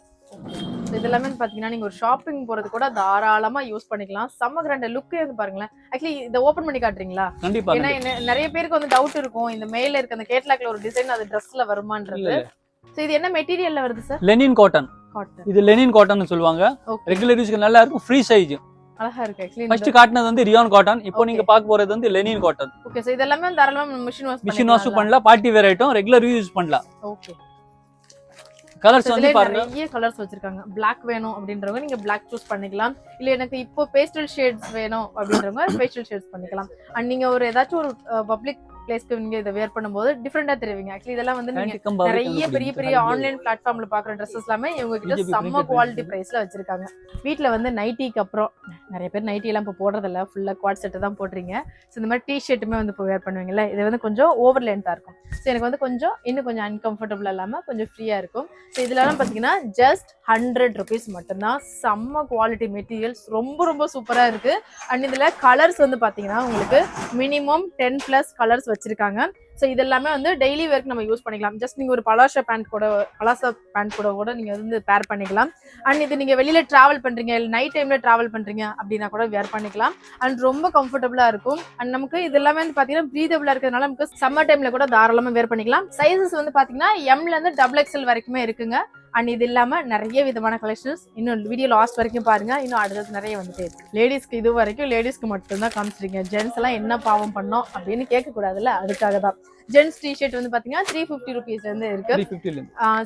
இதெல்லாமே பாத்தீங்கன்னா நீங்க ஒரு ஷாப்பிங் போறது கூட தாராளமா யூஸ் பண்ணிக்கலாம். செம்ம கிராண்ட் லுக்கே வந்து பாருங்களேன். ஆக்சுவலி இத ஓபன் பண்ணி காட்டுறீங்களா? கண்டிப்பா. ஏன்னா நிறைய பேருக்கு வந்து டவுட் இருக்கும், இந்த மேல இருக்க அந்த கேட்லாக்ல ஒரு டிசைன் அது Dressல வருமான்றது. சோ இது என்ன மெட்டீரியல்ல வருது சார்? Lenin cotton. இது லெனின் காட்டன் சொல்லுவாங்க. ரெகுலர் யூஸ்க்கு நல்லா இருக்கும், ஃப்ரீ சைஸ். அழகா இருக்கு. ஆக்சுவலி ஃபர்ஸ்ட் காட்டுனது வந்து ரியான் காட்டன், இப்போ நீங்க பார்க்க போறது வந்து லெனின் காட்டன். ஓகே. சோ இதெல்லாம் தாராளமா மிஷின் வாஷ் பண்ணலாம், party wear item, regular use பண்ணலாம். ஓகே. கலர்ஸ் வந்து பாருங்க, நிறைய கலர்ஸ் வச்சிருக்காங்க. Black வேணும் அப்படின்றவங்க நீங்க Black சூஸ் பண்ணிக்கலாம். இல்ல எனக்கு இப்போ பேஸ்டல் ஷேட்ஸ் வேணும் அப்படின்றவங்க பேஸ்டல் ஷேட்ஸ் பண்ணிக்கலாம். அண்ட் நீங்க ஒரு ஏதாச்சும் ஒரு பப்ளிக் பிளேஸ்க்கு நீங்க இத வேர் பண்ணும்போது டிஃபரெண்டா தெரிவிங்க. ஆக்சுவலி இதெல்லாம் வந்து நீங்க நிறைய பெரிய பெரிய ஆன்லைன் பிளாட்ஃபார்ம்ல பாக்குற Dresses எல்லாமே இவங்க கிட்ட செம்ம குவாலிட்டி பிரைஸ்ல வச்சிருக்காங்க. வீட்ல வந்து நைட்டிக்கு அப்புறம் நிறைய பேர் நைட்டி எல்லாம் இப்போ போடுறது இல்ல, ஃபுல்லா குவாட் செட் தான் போடுறீங்க. சோ இந்த மாதிரி டி-ஷர்ட்டுமே வந்து இப்போ வேர் பண்ணுவீங்கல்ல, இது வந்து கொஞ்சம் ஓவர் லென்த்தா இருக்கும். சோ எனக்கு வந்து இன்னும் கொஞ்சம் அன்கம்ஃபர்டபுளா இல்லாம கொஞ்சம் ஃப்ரீயா இருக்கும். சோ இதெல்லாம் பாத்தீங்கன்னா ஜஸ்ட் 100 rupees மட்டும்தான். செம்ம குவாலிட்டி மெட்டீரியல்ஸ், ரொம்ப ரொம்ப சூப்பரா இருக்கு. அண்ட் இதுல கலர்ஸ் வந்து பாத்தீங்கன்னா உங்களுக்கு மினிமம் 10+ கலர்ஸ் வச்சிருக்காங்க. சோ இதெல்லாமே வந்து டெய்லி வேர்க்கு நம்ம யூஸ் பண்ணிக்கலாம். ஜஸ்ட் நீங்க ஒரு பலாசா பேண்ட் கூட நீங்க வந்து பேர் பண்ணிக்கலாம். அண்ட் இது நீங்க வெளியில டிராவல் பண்றீங்க, இல்ல நைட் டைம்ல டிராவல் பண்றீங்க அப்படின்னா கூட வேர் பண்ணிக்கலாம். அண்ட் ரொம்ப கம்ஃபர்டபுளா இருக்கும். அண்ட் நமக்கு இது எல்லாமே வந்து பாத்தீங்கன்னா பிரீதபிளா இருக்கிறதுனால நமக்கு சம்மர் டைம்ல கூட தாராளமா வேர் பண்ணிக்கலாம். சைஸஸ் வந்து பாத்தீங்கன்னா M ல இருந்து XXL வரைக்குமே இருக்குங்க. அண்ட் இது இல்லாம நிறைய விதமான கலெக்ஷன்ஸ் இன்னும் வீடியோ லாஸ்ட் வரைக்கும் பாருங்க. இன்னும் அடுத்தது நிறைய வந்துட்டே இருக்கு. லேடிஸ்க்கு இது வரைக்கும் லேடிஸ்க்கு மட்டும் தான் காமிச்சிருக்கீங்க. ஜென்ஸ் எல்லாம் என்ன பாவம் பண்ணோம் அப்படின்னு கேட்க கூடாதுல்ல, அதுக்காக தான். ஜென்ஸ் டி-ஷர்ட் வந்து பாத்தீங்கன்னா 350 rupees இருந்து இருக்கு.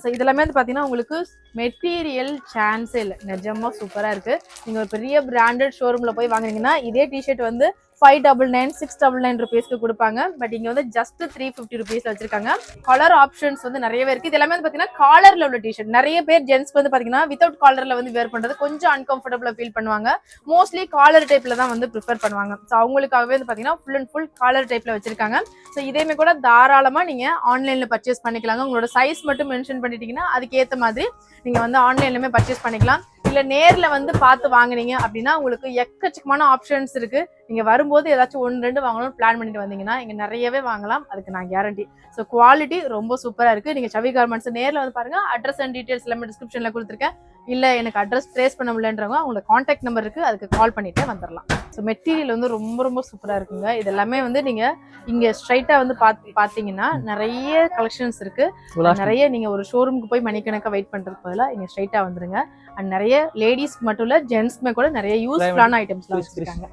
சோ இதெல்லாமே வந்து பாத்தீங்கன்னா உங்களுக்கு மெட்டீரியல் சான்ஸே இல்லை, நிஜமா சூப்பரா இருக்கு. நீங்க ஒரு பெரிய பிராண்டட் ஷோரூம்ல போய் வாங்குறீங்கன்னா இதே டி-ஷர்ட் வந்து 599 699 rupeesக்கு கொடுப்பாங்க. பட் இங்க வந்து ஜஸ்ட் 350 rupees வச்சிருக்காங்க. கலர் ஆப்ஷன்ஸ் வந்து நிறையவே இருக்கு. இது எல்லாமே வந்து பாத்தீங்கன்னா காலர்ல உள்ள டி-ஷர்ட். நிறைய பேர் ஜென்ஸ்க்கு வந்து பாத்தீங்கன்னா வித்வுட் காலர்ல வந்து வேர் பண்றது கொஞ்சம் அன்கம்ஃபர்டபுளா ஃபீல் பண்ணுவாங்க. மோஸ்ட்லி காலர் டைப்ல தான் வந்து ப்ரிஃபர் பண்ணுவாங்க. ஸோ அவங்களுக்காகவே வந்து பாத்தீங்கன்னா ஃபுல் அண்ட் ஃபுல் காலர் டைப்ல வச்சிருக்காங்க. ஸோ இதேமே கூட தாராளமா நீங்க ஆன்லைன்ல பர்ச்சேஸ் பண்ணிக்கலாங்க. உங்களோட சைஸ் மட்டும் மென்ஷன் பண்ணிட்டீங்கன்னா அதுக்கு ஏத்த மாதிரி நீங்க வந்து ஆன்லைன்லயுமே பர்ச்சேஸ் பண்ணிக்கலாம். இல்ல நேர்ல வந்து பார்த்து வாங்குனீங்க அப்படின்னா உங்களுக்கு எக்கச்சக்கமான ஆப்ஷன்ஸ் இருக்கு. நீங்க வரும்போது ஏதாச்சும் 1-2 வாங்கணும்னு பிளான் பண்ணிட்டு வந்தீங்கன்னா இங்க நிறையவே வாங்கலாம், அதுக்கு நான் கேரண்டி. ஸோ குவாலிட்டி ரொம்ப சூப்பரா இருக்கு. நீங்க சவி கார்மெண்ட்ஸ் நேர்ல வந்து பாருங்க. அட்ரஸ் அண்ட் டீடைல்ஸ் எல்லாமே டிஸ்கிரிப்ஷன்ல கொடுத்துருக்கேன். இல்ல எனக்கு அட்ரஸ் ட்ரேஸ் பண்ண முடியலன்றவங்க அவங்களோட கான்டாக்ட் நம்பர் இருக்கு, அதுக்கு கால் பண்ணிட்டு வந்துடலாம். ஸோ மெட்டீரியல் வந்து ரொம்ப ரொம்ப சூப்பரா இருக்குங்க. இது எல்லாமே வந்து நீங்க இங்க ஸ்ட்ரைட்டா வந்து பாத்தீங்கன்னா நிறைய கலெக்ஷன்ஸ் இருக்கு. நிறைய நீங்க ஒரு ஷோரூமுக்கு போய் மணிக்கணக்கா வெயிட் பண்றதுக்கு பதிலா இங்க ஸ்ட்ரைட்டா வந்துருங்க. அண்ட் நிறைய லேடிஸ்க்கு மட்டும் இல்ல ஜென்ஸ்க்குமே கூட நிறைய யூஸ்ஃபுல்லான ஐட்டம்ஸ்லாம் வச்சிருக்காங்க.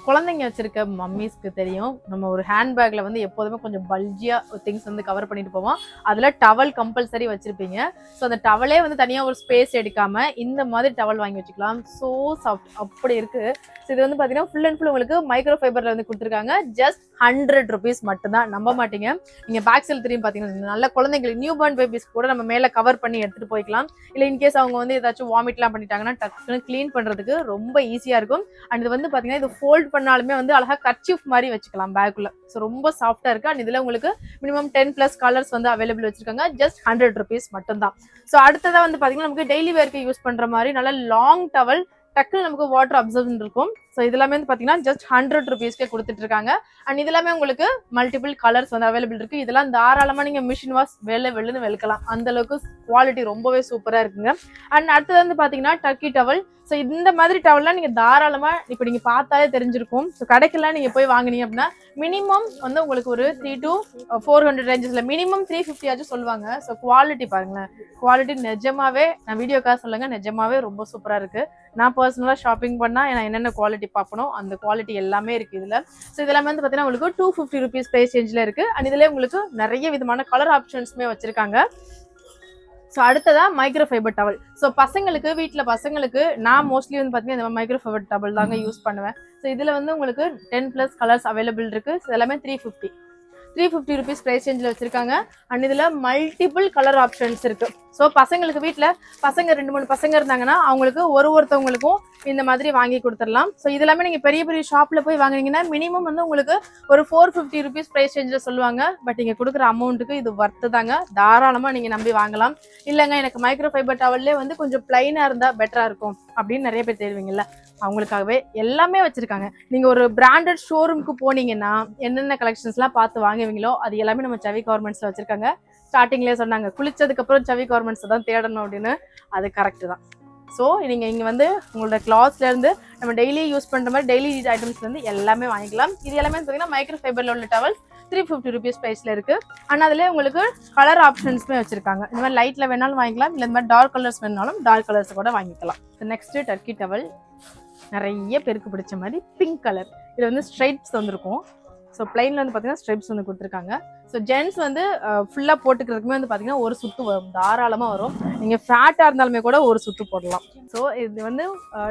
குழந்தைங்க வச்சிருக்க மம்மிஸ்க்கு தெரியும், நம்ம ஒரு ஹேண்ட்பேக்ல வந்து எப்போதுமே கொஞ்சம் பல்ஜியா திங்ஸ் வந்து கவர் பண்ணிட்டு போவோம். அதுல டவல் கம்பல்சரி வச்சிருப்பீங்க. ஸோ அந்த டவலே வந்து தனியா ஒரு ஸ்பேஸ் எடுக்காம இந்த மாதிரி டவல் வாங்கி வச்சுக்கலாம். ஸோ சாஃப்ட் அப்படி இருக்கு. ஸோ இது வந்து பாத்தீங்கன்னா ஃபுல் அண்ட் ஃபுல் உங்களுக்கு மைக்ரோ ஃபைபர்ல வந்து கொடுத்துருக்காங்க. ஜஸ்ட் 100 rupees மட்டும் தான். நம்ப மாட்டீங்க. நீங்க பேக் சைடு திரும்பி பாத்தீங்கன்னா நல்ல குழந்தைங்களுக்கு நியூ பார்ன் பேபிஸ் கூட நம்ம மேல கவர் பண்ணி எடுத்துட்டு போய்க்கலாம். இல்ல இன்கேஸ் அவங்க வந்து ஏதாச்சும் வாமிட்லாம் பண்ணிட்டாங்கன்னா டக்குன்னு கிளீன் பண்றதுக்கு ரொம்ப ஈஸியா இருக்கும். அண்ட் இது வந்து பாத்தீங்கன்னா இது ஃபோல்ட் பண்ணாலுமே வந்து அழகா கர்ச்சீஃப் மாதிரி வச்சுக்கலாம் பேக்குள்ள. ஸோ ரொம்ப சாஃப்டா இருக்கு. அண்ட் இதுல உங்களுக்கு மினிமம் 10+ கலர்ஸ் வந்து அவைலபிள் வச்சிருக்காங்க. ஜஸ்ட் 100 rupees மட்டும் தான். ஸோ அடுத்ததா வந்து பாத்தீங்கன்னா நமக்கு டெய்லி வேர்க்கு யூஸ் பண்ற மாதிரி நல்ல லாங் டவல், டக்குன்னு நமக்கு வாட்டர் அப்சர்வ் இருக்கும். ஸோ இதெல்லாமே வந்து பாத்தீங்கன்னா ஜஸ்ட் 100 rupeesக்கே கொடுத்துட்டு இருக்காங்க. அண்ட் இதெல்லாமே உங்களுக்கு மல்டிபிள் கலர்ஸ் வந்து அவைலபிள் இருக்கு. இதெல்லாம் தாராளமா நீங்க மிஷின் வாஷ் வெளுன்னு வெளுக்கலாம். அந்த அளவுக்கு குவாலிட்டி ரொம்பவே சூப்பரா இருக்குங்க. அண்ட் அடுத்தது வந்து பாத்தீங்கன்னா டர்க்கி டவல். ஸோ இந்த மாதிரி டவல்லாம் நீங்க தாராளமா இப்போ நீங்க பார்த்தாலே தெரிஞ்சிருக்கும். ஸோ கடைக்கெல்லாம் நீங்க போய் வாங்கினீங்க அப்படின்னா மினிமம் வந்து உங்களுக்கு ஒரு 300 to 400 ரேஞ்சஸ்ல மினிமம் 350 ஆச்சும் சொல்லுவாங்க. ஸோ குவாலிட்டி பாருங்களேன், குவாலிட்டி நிஜமாவே நான் வீடியோக்காக சொல்லுங்க, நிஜமாவே ரொம்ப சூப்பரா இருக்கு. நான் பர்சனலா ஷாப்பிங் பண்ணா நான் என்னென்ன குவாலிட்டி பார்ப்பணும் அந்த குவாலிட்டி எல்லாமே இருக்கு இதுல. ஸோ இதெல்லாம் வந்து பாத்தீங்கன்னா உங்களுக்கு 250 rupees பிரைஸ் ரேஞ்சில் இருக்கு. அண்ட் இதுல உங்களுக்கு நிறைய விதமான கலர் ஆப்ஷன்ஸுமே வச்சிருக்காங்க. ஸோ அடுத்ததா மைக்ரோ ஃபைபர் டவல். ஸோ பசங்களுக்கு நான் மோஸ்ட்லி வந்து பார்த்தீங்கன்னா இந்த மைக்ரோ ஃபைபர் டவல் தாங்க யூஸ் பண்ணுவேன். ஸோ இதில் வந்து உங்களுக்கு 10+ கலர்ஸ் அவைலபிள் இருக்கு. ஸோ எல்லாமே 350 rupees பிரைஸ் ரேஞ்சில் வச்சிருக்காங்க. அண்ட் இதில் மல்டிபிள் கலர் ஆப்ஷன்ஸ் இருக்கு. ஸோ பசங்களுக்கு வீட்டில் 2-3 பசங்க இருந்தாங்கன்னா அவங்களுக்கு ஒருத்தவங்களுக்கும் இந்த மாதிரி வாங்கி கொடுத்துடலாம். ஸோ இதெல்லாமே நீங்கள் பெரிய பெரிய ஷாப்பில் போய் வாங்குனீங்கன்னா மினிமம் வந்து உங்களுக்கு ஒரு 450 rupees பிரைஸ் ரேஞ்சில் சொல்லுவாங்க. பட் நீங்கள் கொடுக்குற அமௌண்ட்டுக்கு இது வர்த்து தாங்க. தாராளமாக நீங்கள் நம்பி வாங்கலாம். இல்லைங்க எனக்கு மைக்ரோ ஃபைபர் டவல்லே வந்து கொஞ்சம் பிளைனாக இருந்தால் பெட்டராக இருக்கும் அப்படின்னு நிறைய பேர் தெரிவிங்கல்ல. அவங்களுக்காகவே எல்லாமே வச்சிருக்காங்க. நீங்க ஒரு பிராண்டட் ஷோரூமுக்கு போனீங்கன்னா என்னென்ன கலெக்ஷன்ஸ்லாம் பார்த்து வாங்குவீங்களோ அது எல்லாமே நம்ம சவி கார்மெண்ட்ஸ்ல வச்சிருக்காங்க. ஸ்டார்டிங்லேயே சொன்னாங்க குளிச்சதுக்கு அப்புறம் சவி கார்மெண்ட்ஸ் தான் தேடணும் அப்படின்னு. அது கரெக்ட் தான். ஸோ நீங்கள் இங்கே வந்து உங்களோட கிளாத்ஸ்லேருந்து நம்ம டெய்லி யூஸ் பண்ணுற மாதிரி டெய்லி யூஸ் ஐட்டம்ஸ்லேருந்து எல்லாமே வாங்கிக்கலாம். இது எல்லாமே பார்த்தீங்கன்னா மைக்ரோ ஃபைபரில் உள்ள டவல்ஸ் 350 rupees ப்ரைஸில் இருக்குது. ஆனால் அதில் உங்களுக்கு கலர் ஆப்ஷன்ஸுமே வச்சுருக்காங்க. இந்த மாதிரி லைட்டில் வேணாலும் வாங்கிக்கலாம், இல்லை இந்த மாதிரி டார்க் கலர்ஸ் வேணாலும் டார்க் கலர்ஸ் கூட வாங்கிக்கலாம். நெக்ஸ்ட்டு டர்க்கி டவல், நிறைய பேருக்கு பிடிச்ச மாதிரி பிங்க் கலர். இதில் வந்து ஸ்ட்ரைப்ஸ் வந்துருக்கும். ஸோ பிளைனில் வந்து பார்த்தீங்கன்னா ஸ்ட்ரைப்ஸ் வந்து கொடுத்துருக்காங்க. ஸோ ஜென்ட்ஸ் வந்து ஃபுல்லாக போட்டுக்கிறதுக்குமே வந்து பார்த்தீங்கன்னா ஒரு சுற்று வரும், தாராளமாக வரும். நீங்கள் ஃபேட்டாக இருந்தாலுமே கூட ஒரு சுற்று போடலாம். ஸோ இது வந்து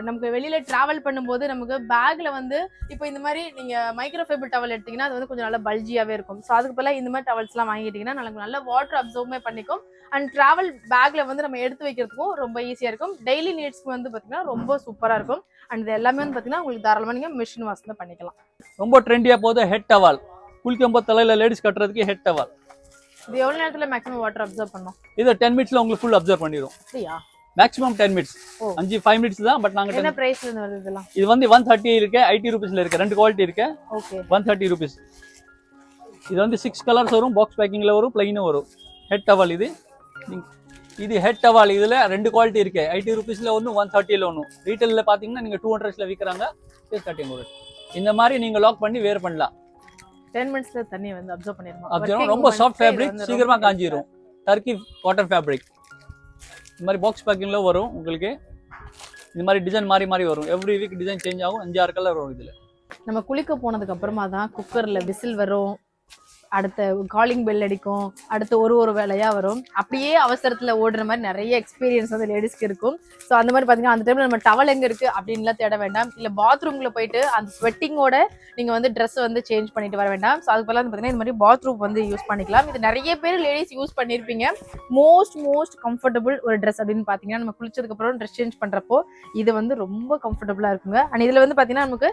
நமக்கு வெளியில் ட்ராவல் பண்ணும்போது நமக்கு பேக்கில் வந்து இப்போ இந்த மாதிரி நீங்கள் மைக்ரோ ஃபைபர் டவல் எடுத்திங்கன்னா அது வந்து கொஞ்சம் நல்லா பல்ஜியாகவே இருக்கும். ஸோ அதுக்கு பதிலாக இந்த மாதிரி டவல்ஸ்லாம் வாங்கிட்டிங்கன்னா நமக்கு நல்ல வாட்டர் அப்சர்வ்மே பண்ணிக்கும். அண்ட் ட்ராவல் பேக்கில் வந்து நம்ம எடுத்து வைக்கிறதுக்கும் ரொம்ப ஈஸியாக இருக்கும். டெய்லி நீட்ஸ்க்கு வந்து பார்த்தீங்கன்னா ரொம்ப சூப்பராக இருக்கும். அண்ட் இது எல்லாமே வந்து பார்த்தீங்கன்னா உங்களுக்கு தாராளமாக நீங்கள் மிஷின் வாஷ் தான் பண்ணிக்கலாம். ரொம்ப ட்ரெண்டியாக போகுது ஹெட் டவால். குளிக்கும்போது தலையில் லேடிஸ் கட்டுறதுக்கு ஹெட் டவால். இது எவ்வளவு நேரத்துல மேக்ஸிமம் வாட்டர் அப்சர்வ் பண்ணும்? இது 10 minutesல உங்களுக்கு ஃபுல் அப்சர்வ் பண்ணிரும். சரியா? Maximum 10 minutes. 5 minutes தான். பட் நாங்க என்ன பிரைஸ்ல இருந்து வருது இதெல்லாம்? இது வந்து 130 இருக்கு, 80 rupeesல இருக்கு. ரெண்டு குவாலிட்டி இருக்கு. ஓகே. 130 rupees. இது வந்து 6 கலர்ஸ் வரும், பாக்ஸ் பேக்கிங்ல வரும், பிளைனும் வரும். ஹெட் டவால் இது ஹெட் டவால். இதுல ரெண்டு குவாலிட்டி இருக்கு. 80 rupeesல ஒன்று, 130ல ஒன்று. ரீட்டைல்ல பாத்தீங்கன்னா நீங்க 200ல விற்கிறாங்க. இந்த மாதிரி நீங்க லாக் பண்ணி வேர் பண்ணலாம். 10 minutesல தண்ணி வந்து அப்சர்வ் பண்ணிருமா? அப்சர்வ் ரொம்ப சாஃப்ட் ஃபேப்ரிக், சீக்கிரமா காஞ்சிரும். Turkey cotton fabric. இந்த மாதிரி பாக்ஸ் பேக்கிங்ல வரும் உங்களுக்கு. இந்த மாதிரி டிசைன் மாறி மாறி வரும். எவ்ரி வீக் டிசைன் சேஞ்ச் ஆகும். 5-6 கலர் வரும் இதுல. நம்ம குளிக்க போனதுக்கு அப்புறமா தான் குக்கர்ல விசில் வரும், அடுத்த காலிங் பெல் அடிக்கும், அடுத்து ஒரு வேலையா வரும். அப்படியே அவசரத்துல ஓடுற மாதிரி நிறைய எக்ஸ்பீரியன்ஸ் வந்து லேடிஸ்க்கு இருக்கும். ஸோ அந்த மாதிரி பாத்தீங்கன்னா அந்த டைம்ல நம்ம டவல் எங்க இருக்கு அப்படின்லாம் தேட வேண்டாம். இல்ல பாத்ரூம்ல போயிட்டு அந்த ஸ்வெட்டிங்கோட நீங்க வந்து ட்ரெஸ் வந்து சேஞ்ச் பண்ணிட்டு வர வேண்டாம். ஸோ அதுக்கு பதிலாக பாத்தீங்கன்னா இந்த மாதிரி பாத்ரூம் வந்து யூஸ் பண்ணிக்கலாம். இது நிறைய பேர் லேடிஸ் யூஸ் பண்ணிருப்பீங்க. மோஸ்ட் கம்ஃபர்டபுள் ஒரு ட்ரெஸ் அப்படின்னு பாத்தீங்கன்னா நம்ம குளிச்சதுக்கு அப்புறம் ட்ரெஸ் சேஞ்ச் பண்றப்போ இது வந்து ரொம்ப கம்ஃபர்டபுளா இருக்குங்க. அண்ட் இதுல வந்து பாத்தீங்கன்னா நமக்கு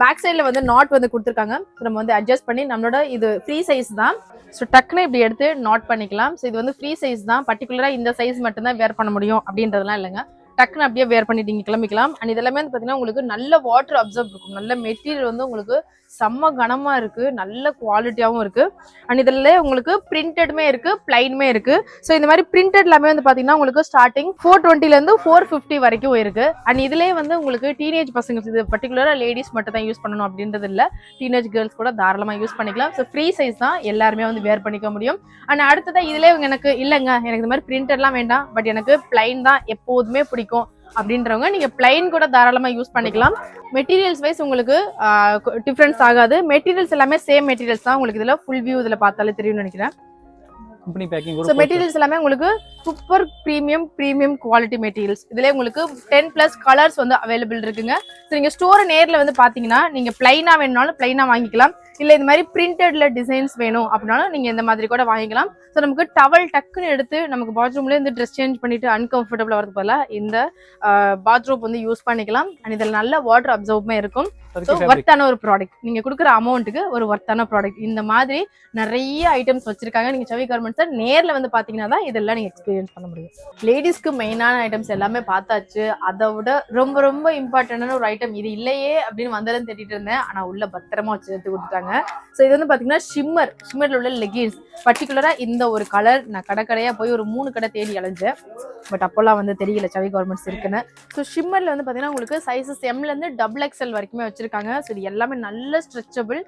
பேக் சைட்ல வந்து நாட் வந்து கொடுத்துருக்காங்க. நம்ம வந்து அட்ஜஸ்ட் பண்ணி நம்மளோட இது ஃப்ரீ சைஸ் தான். ஸோ டக்குன்னு இப்படி எடுத்து நாட் பண்ணிக்கலாம். ஸோ இது வந்து ஃப்ரீ சைஸ் தான். பர்டிகுலரா இந்த சைஸ் மட்டும் தான் வேர் பண்ண முடியும் அப்படின்றதுலாம் இல்லைங்க. டக்குன்னு அப்படியே வேர் பண்ணிட்டு நீங்க கிளம்பிக்கலாம். அண்ட் இதெல்லாமே வந்து பாத்தீங்கன்னா உங்களுக்கு நல்ல வாட்டர் அப்சர்வ் இருக்கும். நல்ல மெட்டீரியல் வந்து உங்களுக்கு செம்ம கனமா இருக்கு, நல்ல குவாலிட்டியாவும் இருக்கு. அண்ட் இதுல உங்களுக்கு பிரிண்டடுமே இருக்கு, பிளைனுமே இருக்கு. ஸோ இந்த மாதிரி பிரிண்டட் எல்லாமே வந்து பாத்தீங்கன்னா உங்களுக்கு ஸ்டார்டிங் 420ல இருந்து 450 வரைக்கும் இருக்கு. அண்ட் இதுலயே வந்து உங்களுக்கு டீனேஜ் பசங்க, இது பர்டிகுலரா லேடிஸ் மட்டும் தான் யூஸ் பண்ணணும் அப்படின்றது இல்ல, டீனேஜ் கேர்ள்ஸ் கூட தாராளமா யூஸ் பண்ணிக்கலாம். ஸோ ஃப்ரீ சைஸ் தான், எல்லாருமே வந்து வேர் பண்ணிக்க முடியும். அண்ட் அடுத்ததா இதுல எனக்கு இல்லைங்க எனக்கு இந்த மாதிரி பிரிண்டட்லாம் வேண்டாம், பட் எனக்கு பிளைன் தான் எப்போதுமே பிடிக்கும் அப்படின்றவங்க நீங்க பிளைன் கூட தாராளமா யூஸ் பண்ணிக்கலாம். மெட்டீரியல்ஸ் வைஸ் உங்களுக்கு டிஃபரன்ஸ் ஆகாது. மெட்டீரியல்ஸ் எல்லாமே சேம் மெட்டீரியல்ஸ் தான். உங்களுக்கு இதுல ஃபுல் வியூ இதுல பார்த்தாலே தெரியும்னு நினைக்கிறேன். Company packing. சோ மெட்டீரியல்ஸ் எல்லாமே உங்களுக்கு சூப்பர் பிரீமியம் குவாலிட்டி மெட்டீரியல்ஸ். இதுல உங்களுக்கு 10+ கலர்ஸ் வந்து அவைலபிள் இருக்குங்க. ஸோ நீங்க ஸ்டோர் நேர்ல வந்து பாத்தீங்கன்னா நீங்க பிளைனா வேணும்னாலும் பிளைனா வாங்கிக்கலாம், இல்ல இந்த மாதிரி பிரிண்டட்ல டிசைன்ஸ் வேணும் அப்படின்னாலும் நீங்க இந்த மாதிரி கூட வாங்கிக்கலாம். ஸோ நமக்கு டவல் டக்குன்னு எடுத்து நமக்கு பாத்ரூம்ல இருந்து ட்ரெஸ் சேஞ்ச் பண்ணிட்டு அன்கம்ஃபர்டபுளா வரது போல இந்த பாத்ரூம் வந்து யூஸ் பண்ணிக்கலாம். அண்ட் இதில் நல்ல வாட்டர் அப்சர்வ்மே இருக்கும். ஸோ ஒர்த்தான ஒரு ப்ராடக்ட், நீங்க கொடுக்குற அமௌண்ட்டுக்கு ஒரு ஒர்த்தான ப்ராடக்ட். இந்த மாதிரி நிறைய ஐட்டம்ஸ் வச்சிருக்காங்க. நீங்க சவி கார்மெண்ட்ஸ் நேர்ல வந்து பாத்தீங்கன்னா தான் இதெல்லாம் நீங்க எக்ஸ்பீரியன்ஸ் பண்ண முடியும். லேடிஸ்க்கு மெயினான ஐட்டம்ஸ் எல்லாமே பார்த்தாச்சு. அதை விட ரொம்ப இம்பார்ட்டன்டான ஒரு ஐட்டம் இது இல்லையே அப்படின்னு வந்தாலும் தேடிட்டு இருந்தேன். ஆனா உள்ள பத்திரமா வச்சு எடுத்து கொடுத்துட்டாங்க. ஸோ இது வந்து பாத்தீங்கன்னா ஷிம்மர்ல உள்ள லெகின்ஸ். பர்டிகுலரா இந்த ஒரு கலர் நான் கடையா போய் ஒரு 3 கடை தேடி அலைஞ்சேன். பட் அப்போல்லாம் வந்து தெரியல சவி கார்மெண்ட்ஸ் இருக்குன்னு. ஸோ ஷிம்மர்ல வந்து பாத்தீங்கன்னா உங்களுக்கு சைஸஸ் எம்ல இருந்து XXL வரைக்குமே வச்சிருக்காங்க. ஸோ இது எல்லாமே நல்ல ஸ்ட்ரெச்சபிள்.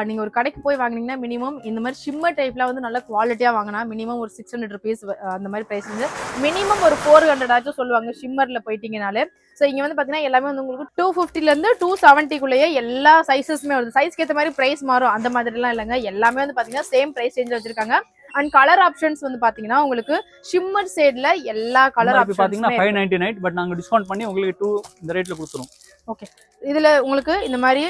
நீங்க ஒரு கடைக்கு போய் வாங்கினீங்கன்னா மினிமம் இந்த மாதிரி ஷிம்மர் டைப்ல வந்து நல்ல குவாலிட்டியா வாங்கினா மினிமம் ஒரு 600 rupees அந்த மாதிரி பிரைஸ் வந்து மினிமம் ஒரு 400 ஆச்சும் சொல்லுவாங்க ஷிம்மர்ல போயிட்டீங்கனாலே. ஸோ இங்க வந்து பாத்தீங்கன்னா எல்லாமே வந்து உங்களுக்கு 250ல இருந்து 270க்குள்ளேயே எல்லா சைஸஸுமே வருது. சைஸ்க்கு ஏற்ற மாதிரி பிரைஸ் மாறும், அந்த மாதிரிலாம் இல்லைங்க. எல்லாமே வந்து பாத்தீங்கன்னா சேம் பிரைஸ் ரேஞ்ச் வச்சிருக்காங்க. அண்ட் கலர் ஆப்ஷன்ஸ் வந்து பாத்தீங்கன்னா உங்களுக்கு ஷிம்மர் ஷேட்ல எல்லா கலர் ஆப்ஷன்ஸ் பாத்தீங்கன்னா 599, பட் நாங்க டிஸ்கவுண்ட் பண்ணி உங்களுக்கு 2 இந்த ரேட்ல கொடுத்துறோம். ஓகே, இதுல உங்களுக்கு இந்த மாதிரி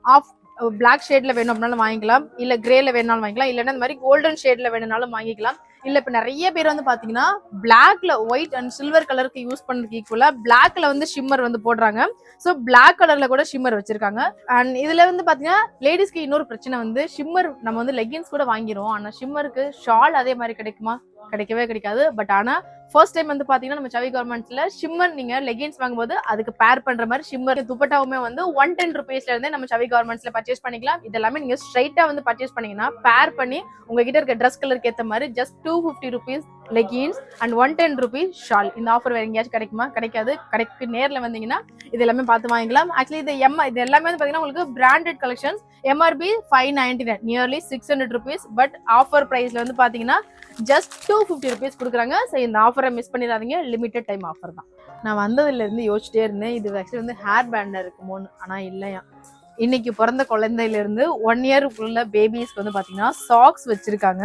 ஆஃப் பிளாக் ஷேட்ல வேணும் அப்படினாலும் வாங்கிக்கலாம், இல்ல கிரேல வேணாலும் வாங்கிக்கலாம், இல்லைன்னா இந்த மாதிரி கோல்டன் ஷேட்ல வேணும்னாலும் வாங்கிக்கலாம். இல்ல இப்ப நிறைய பேர் வந்து பாத்தீங்கன்னா பிளாக்ல ஒயிட் அண்ட் சில்வர் கலருக்கு யூஸ் பண்றதுக்கு ஈக்குவலா பிளாக்ல வந்து ஷிம்மர் வந்து போடுறாங்க. சோ பிளாக் கலர்ல கூட ஷிம்மர் வச்சிருக்காங்க. அண்ட் இதுல வந்து பாத்தீங்கன்னா லேடிஸ்க்கு இன்னொரு பிரச்சனை வந்து ஷிம்மர் நம்ம வந்து லெகின்ஸ் கூட வாங்கிடுவோம், ஆனா ஷிம்மருக்கு ஷால் அதே மாதிரி கிடைக்குமா? கிடைக்கவே கிடைக்காது. பட் ஆனா ஃபர்ஸ்ட் டைம் வந்து பாத்தீங்கன்னா நம்ம சவி கார்மெண்ட்ஸ்ல ஷிம்மர் நீங்க லெகின்ஸ் வாங்கும்போது அதுக்கு பேர் பண்ற மாதிரி ஷிம்மர் துப்பட்டாவுமே வந்து 110 rupeesல இருந்தே நம்ம சவி கார்மெண்ட்ஸ்ல பர்ச்சேஸ் பண்ணிக்கலாம். இதெல்லாமே நீங்க ஸ்ட்ரைட்டா வந்து பர்ச்சேஸ் பண்ணீங்கன்னா பேர் பண்ணி உங்ககிட்ட இருக்க ட்ரெஸ் கலருக்கு ஏத்த மாதிரி just 250 rupees leggings and 110 rupees shawl. இந்த ஆஃபர் வேற எங்கேயாச்சும் கிடைக்குமா? கிடைக்காது. கடைக்கு நேர்ல வந்தீங்கன்னா இது எல்லாமே பார்த்து வாங்கிக்கலாம். ஆக்சுவலி இது எல்லாமே வந்து பாத்தீங்கன்னா உங்களுக்கு branded collections. MRP 599, nearly 600 rupees. But offer பிரைஸ்ல வந்து பாத்தீங்கன்னா ஜஸ்ட் 250 rupees கொடுக்குறாங்க. ஸோ இந்த ஆஃபரை மிஸ் பண்ணிடாதீங்க. லிமிடெட் டைம் ஆஃபர் தான். நான் வந்ததுல இருந்து யோசிச்சிட்டே இருந்தேன் இது ஆக்சுவலி வந்து ஹேர் பேண்டா இருக்குமோன்னு. ஆனா இல்லையா, இன்னைக்கு பிறந்த குழந்தையில இருந்து 1 year உள்ள பேபிஸ்க்கு வந்து பாத்தீங்கன்னா சாக்ஸ் வச்சிருக்காங்க.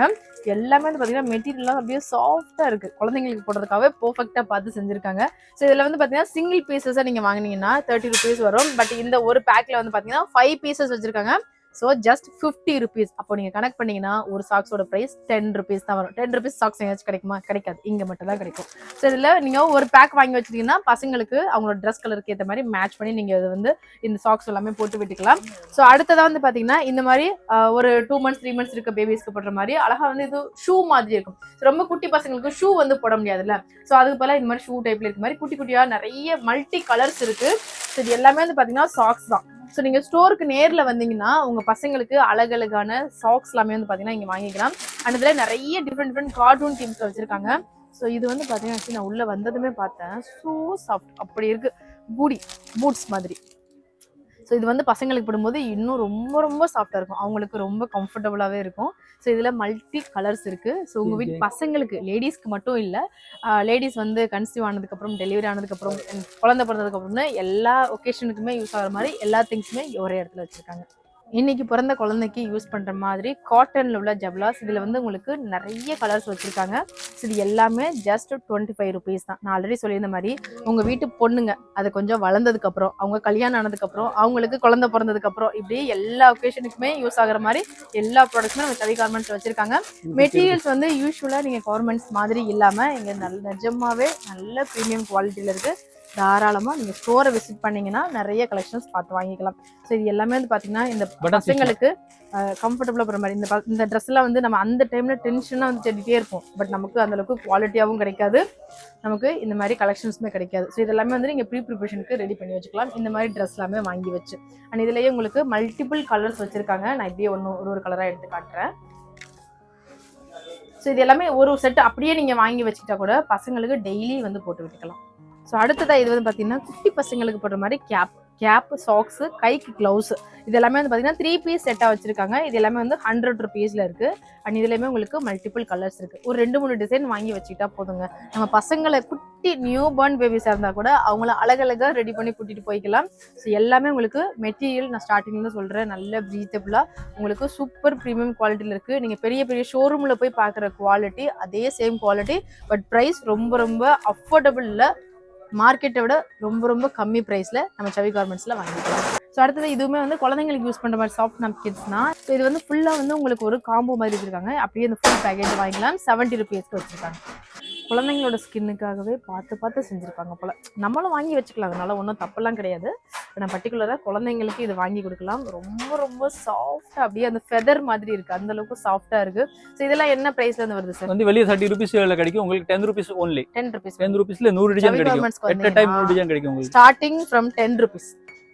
எல்லாமே வந்து பாத்தீங்கன்னா மெட்டீரியல்லாம் அப்படியே சாஃப்டா இருக்கு. குழந்தைங்களுக்கு போடுறதுக்காகவே பெர்ஃபெக்ட்டா பார்த்து செஞ்சிருக்காங்க. ஸோ இதுல வந்து பாத்தீங்கன்னா சிங்கிள் பீசஸா நீங்க வாங்கினீங்கன்னா 30 rupees வரும். பட் இந்த ஒரு பேக்ல வந்து பாத்தீங்கன்னா 5 pieces வச்சிருக்காங்க. So just 50 rupees. அப்போ நீங்க கனெக்ட் பண்ணீங்கன்னா ஒரு சாக்ஸோட பிரைஸ் 10 rupees தான் வரும். 10 rupees சாக்ஸ் எங்கேயாச்சும் கிடைக்குமா? கிடைக்காது. இங்க மட்டும் தான் கிடைக்கும். ஸோ இதுல நீங்க ஒரு பேக் வாங்கி வச்சிருக்கீங்கன்னா பசங்களுக்கு அவங்களோட ட்ரெஸ் கலருக்கு ஏற்ற மாதிரி மேட்ச் பண்ணி நீங்க இதை வந்து இந்த சாக்ஸ் எல்லாமே போட்டு விட்டுக்கலாம். ஸோ அடுத்ததான் வந்து பாத்தீங்கன்னா இந்த மாதிரி ஒரு 2 months 3 months இருக்க பேபிஸ்க்கு போடுற மாதிரி அழகா வந்து இது ஷூ மாதிரி இருக்கும். ரொம்ப குட்டி பசங்களுக்கு ஷூ வந்து போட முடியாதுல்ல. ஸோ அதுக்கு பதிலாக இந்த மாதிரி ஷூ டைப்ல இருக்க மாதிரி குட்டி குட்டியா நிறைய மல்டி கலர்ஸ் இருக்கு. ஸோ இது எல்லாமே வந்து பாத்தீங்கன்னா சாக்ஸ் தான். ஸோ நீங்க ஸ்டோருக்கு நேர்ல வந்தீங்கன்னா உங்க பசங்களுக்கு அழகழகான சாக்ஸ் எல்லாமே வந்து பாத்தீங்கன்னா இங்க வாங்கிக்கலாம். அண்ட் இதுல நிறைய டிஃப்ரெண்ட் கார்ட்டூன் தீம்ஸ் வச்சிருக்காங்க. ஸோ இது வந்து பாத்தீங்கன்னா நான் உள்ள வந்ததுமே பார்த்தேன். ஸோ சாஃப்ட் அப்படி இருக்கு. பூட்ஸ் மாதிரி. ஸோ இது வந்து பசங்களுக்கு போடும்போது இன்னும் ரொம்ப ரொம்ப சாஃப்டா இருக்கும். அவங்களுக்கு ரொம்ப கம்ஃபர்டபுளாவே இருக்கும். ஸோ இதுல மல்டி கலர்ஸ் இருக்கு. ஸோ உங்க வீட்டு பசங்களுக்கு லேடிஸ்க்கு மட்டும் இல்லை, லேடிஸ் வந்து கன்சீவ் ஆனதுக்கு அப்புறம் டெலிவரி ஆனதுக்கு அப்புறம் குழந்தை பிறந்ததுக்கு அப்புறம்னு எல்லா ஒகேஷனுக்குமே யூஸ் ஆகிற மாதிரி எல்லா திங்ஸுமே ஒரே இடத்துல வச்சிருக்காங்க. இன்னைக்கு பிறந்த குழந்தைக்கு யூஸ் பண்ற மாதிரி காட்டன்ல உள்ள ஜப்லாஸ். இதுல வந்து உங்களுக்கு நிறைய கலர்ஸ் வச்சிருக்காங்க. இது எல்லாமே ஜஸ்ட் 25 rupees தான். நான் ஆல்ரெடி சொல்லியிருந்த மாதிரி உங்க வீட்டு பொண்ணுங்க அது கொஞ்சம் வளர்ந்ததுக்கு அப்புறம், அவங்க கல்யாணம் ஆனதுக்கு அப்புறம், அவங்களுக்கு குழந்தை பிறந்ததுக்கு அப்புறம், இப்படி எல்லா ஒகேஷனுக்குமே யூஸ் ஆகுற மாதிரி எல்லா ப்ராடக்ட்ஸுமே நம்ம சவி கார்மெண்ட்ஸ் வச்சிருக்காங்க. மெட்டீரியல்ஸ் வந்து யூஸ்வலா நீங்க கார்மெண்ட்ஸ் மாதிரி இல்லாம இங்க நிஜமாவே நல்ல ப்ரீமியம் குவாலிட்டியில இருக்கு. தாராளமா நீங்க ஸ்டோரை விசிட் பண்ணீங்கன்னா நிறைய கலெக்ஷன்ஸ் பார்த்து வாங்கிக்கலாம். ஸோ இது எல்லாமே வந்து பாத்தீங்கன்னா இந்த பசங்களுக்கு கம்ஃபர்டபுளா போற மாதிரி இந்த ட்ரெஸ் எல்லாம் வந்து நம்ம அந்த டைம்ல டென்ஷனா வந்து தேடிட்டே இருப்போம். பட் நமக்கு அந்த அளவுக்கு குவாலிட்டியாவும் கிடைக்காது, நமக்கு இந்த மாதிரி கலெக்ஷன்ஸுமே கிடைக்காது. ஸோ இதெல்லாமே வந்து நீங்க ப்ரிப்பரேஷனுக்கு ரெடி பண்ணி வச்சுக்கலாம். இந்த மாதிரி ட்ரெஸ் எல்லாமே வாங்கி வச்சு. அண்ட் இதுலயே உங்களுக்கு மல்டிபிள் கலர்ஸ் வச்சிருக்காங்க. நான் இப்படியே ஒரு கலரா எடுத்து காட்டுறேன். ஸோ இது எல்லாமே ஒரு செட் அப்படியே நீங்க வாங்கி வச்சுக்கிட்டா கூட பசங்களுக்கு டெய்லி வந்து போட்டு விட்டுக்கலாம். ஸோ அடுத்ததாக இது வந்து பார்த்தீங்கன்னா குட்டி பசங்களுக்கு போடுற மாதிரி கேப் சாக்ஸு, கைக்கு க்ளவுஸ், இது எல்லாமே வந்து பார்த்தீங்கன்னா 3 piece செட்டாக வச்சிருக்காங்க. இது எல்லாமே வந்து 100 rupeesல இருக்கு. அண்ட் இதுலையுமே உங்களுக்கு மல்டிபிள் கலர்ஸ் இருக்கு. ஒரு 2-3 டிசைன் வாங்கி வச்சுக்கிட்டா போதுங்க. நம்ம பசங்களை குட்டி நியூ பார்ன் பேபிஸாக இருந்தால் கூட அவங்கள அழகழகாக ரெடி பண்ணி கூட்டிட்டு போய்க்கலாம். ஸோ எல்லாமே உங்களுக்கு மெட்டீரியல் நான் ஸ்டார்டிங்ல சொல்கிறேன், நல்ல ப்ரீத்தபிளாக உங்களுக்கு சூப்பர் ப்ரீமியம் குவாலிட்டியில் இருக்குது. நீங்கள் பெரிய பெரிய ஷோரூமில் போய் பார்க்குற குவாலிட்டி அதே சேம் குவாலிட்டி. பட் ப்ரைஸ் ரொம்ப ரொம்ப அஃபோர்டபுளில், மார்க்கெட்டை விட ரொம்ப ரொம்ப கம்மி ப்ரைஸில் நம்ம சவி கார்மெண்ட்ஸில் வாங்கிக்கலாம். ஸோ அடுத்தது இதுவுமே வந்து குழந்தைங்களுக்கு யூஸ் பண்ணுற மாதிரி சாஃப்ட் நாப்கின்ஸ் தான். ஸோ இது வந்து ஃபுல்லாக வந்து உங்களுக்கு ஒரு காம்போ மாதிரி வச்சுருக்காங்க. அப்படியே இந்த ஃபுல் பேக்கேஜ் வாங்கிக்கலாம். 70 rupeesக்கு வச்சுருக்காங்க. குழந்தைங்களோட ஸ்கின்னுக்காகவே பார்த்து செஞ்சுருப்பாங்க போல். நம்மளும் வாங்கி வச்சுக்கலாம், அதனால ஒன்றும் தப்பெல்லாம் கிடையாது. நான் பர்டிகுலராக குழந்தைங்களுக்கு இது வாங்கி கொடுக்கலாம். ரொம்ப ரொம்ப சாஃப்டாக அப்படியே அந்த ஃபெதர் மாதிரி இருக்குது, அந்த அளவுக்கு சாஃப்டாக இருக்குது. ஸோ இதெல்லாம் என்ன ப்ரைஸ்ல இருந்து வருது சார்? வந்து வெளியே 30 rupees கிடைக்கும், உங்களுக்கு 10 rupees only. 10 rupees. 10 rupeesல 100 டிசைன் கிடைக்கும். எட் டைம் 100 டிசைன் கிடைக்கும் உங்களுக்கு. Starting from 10 rupees.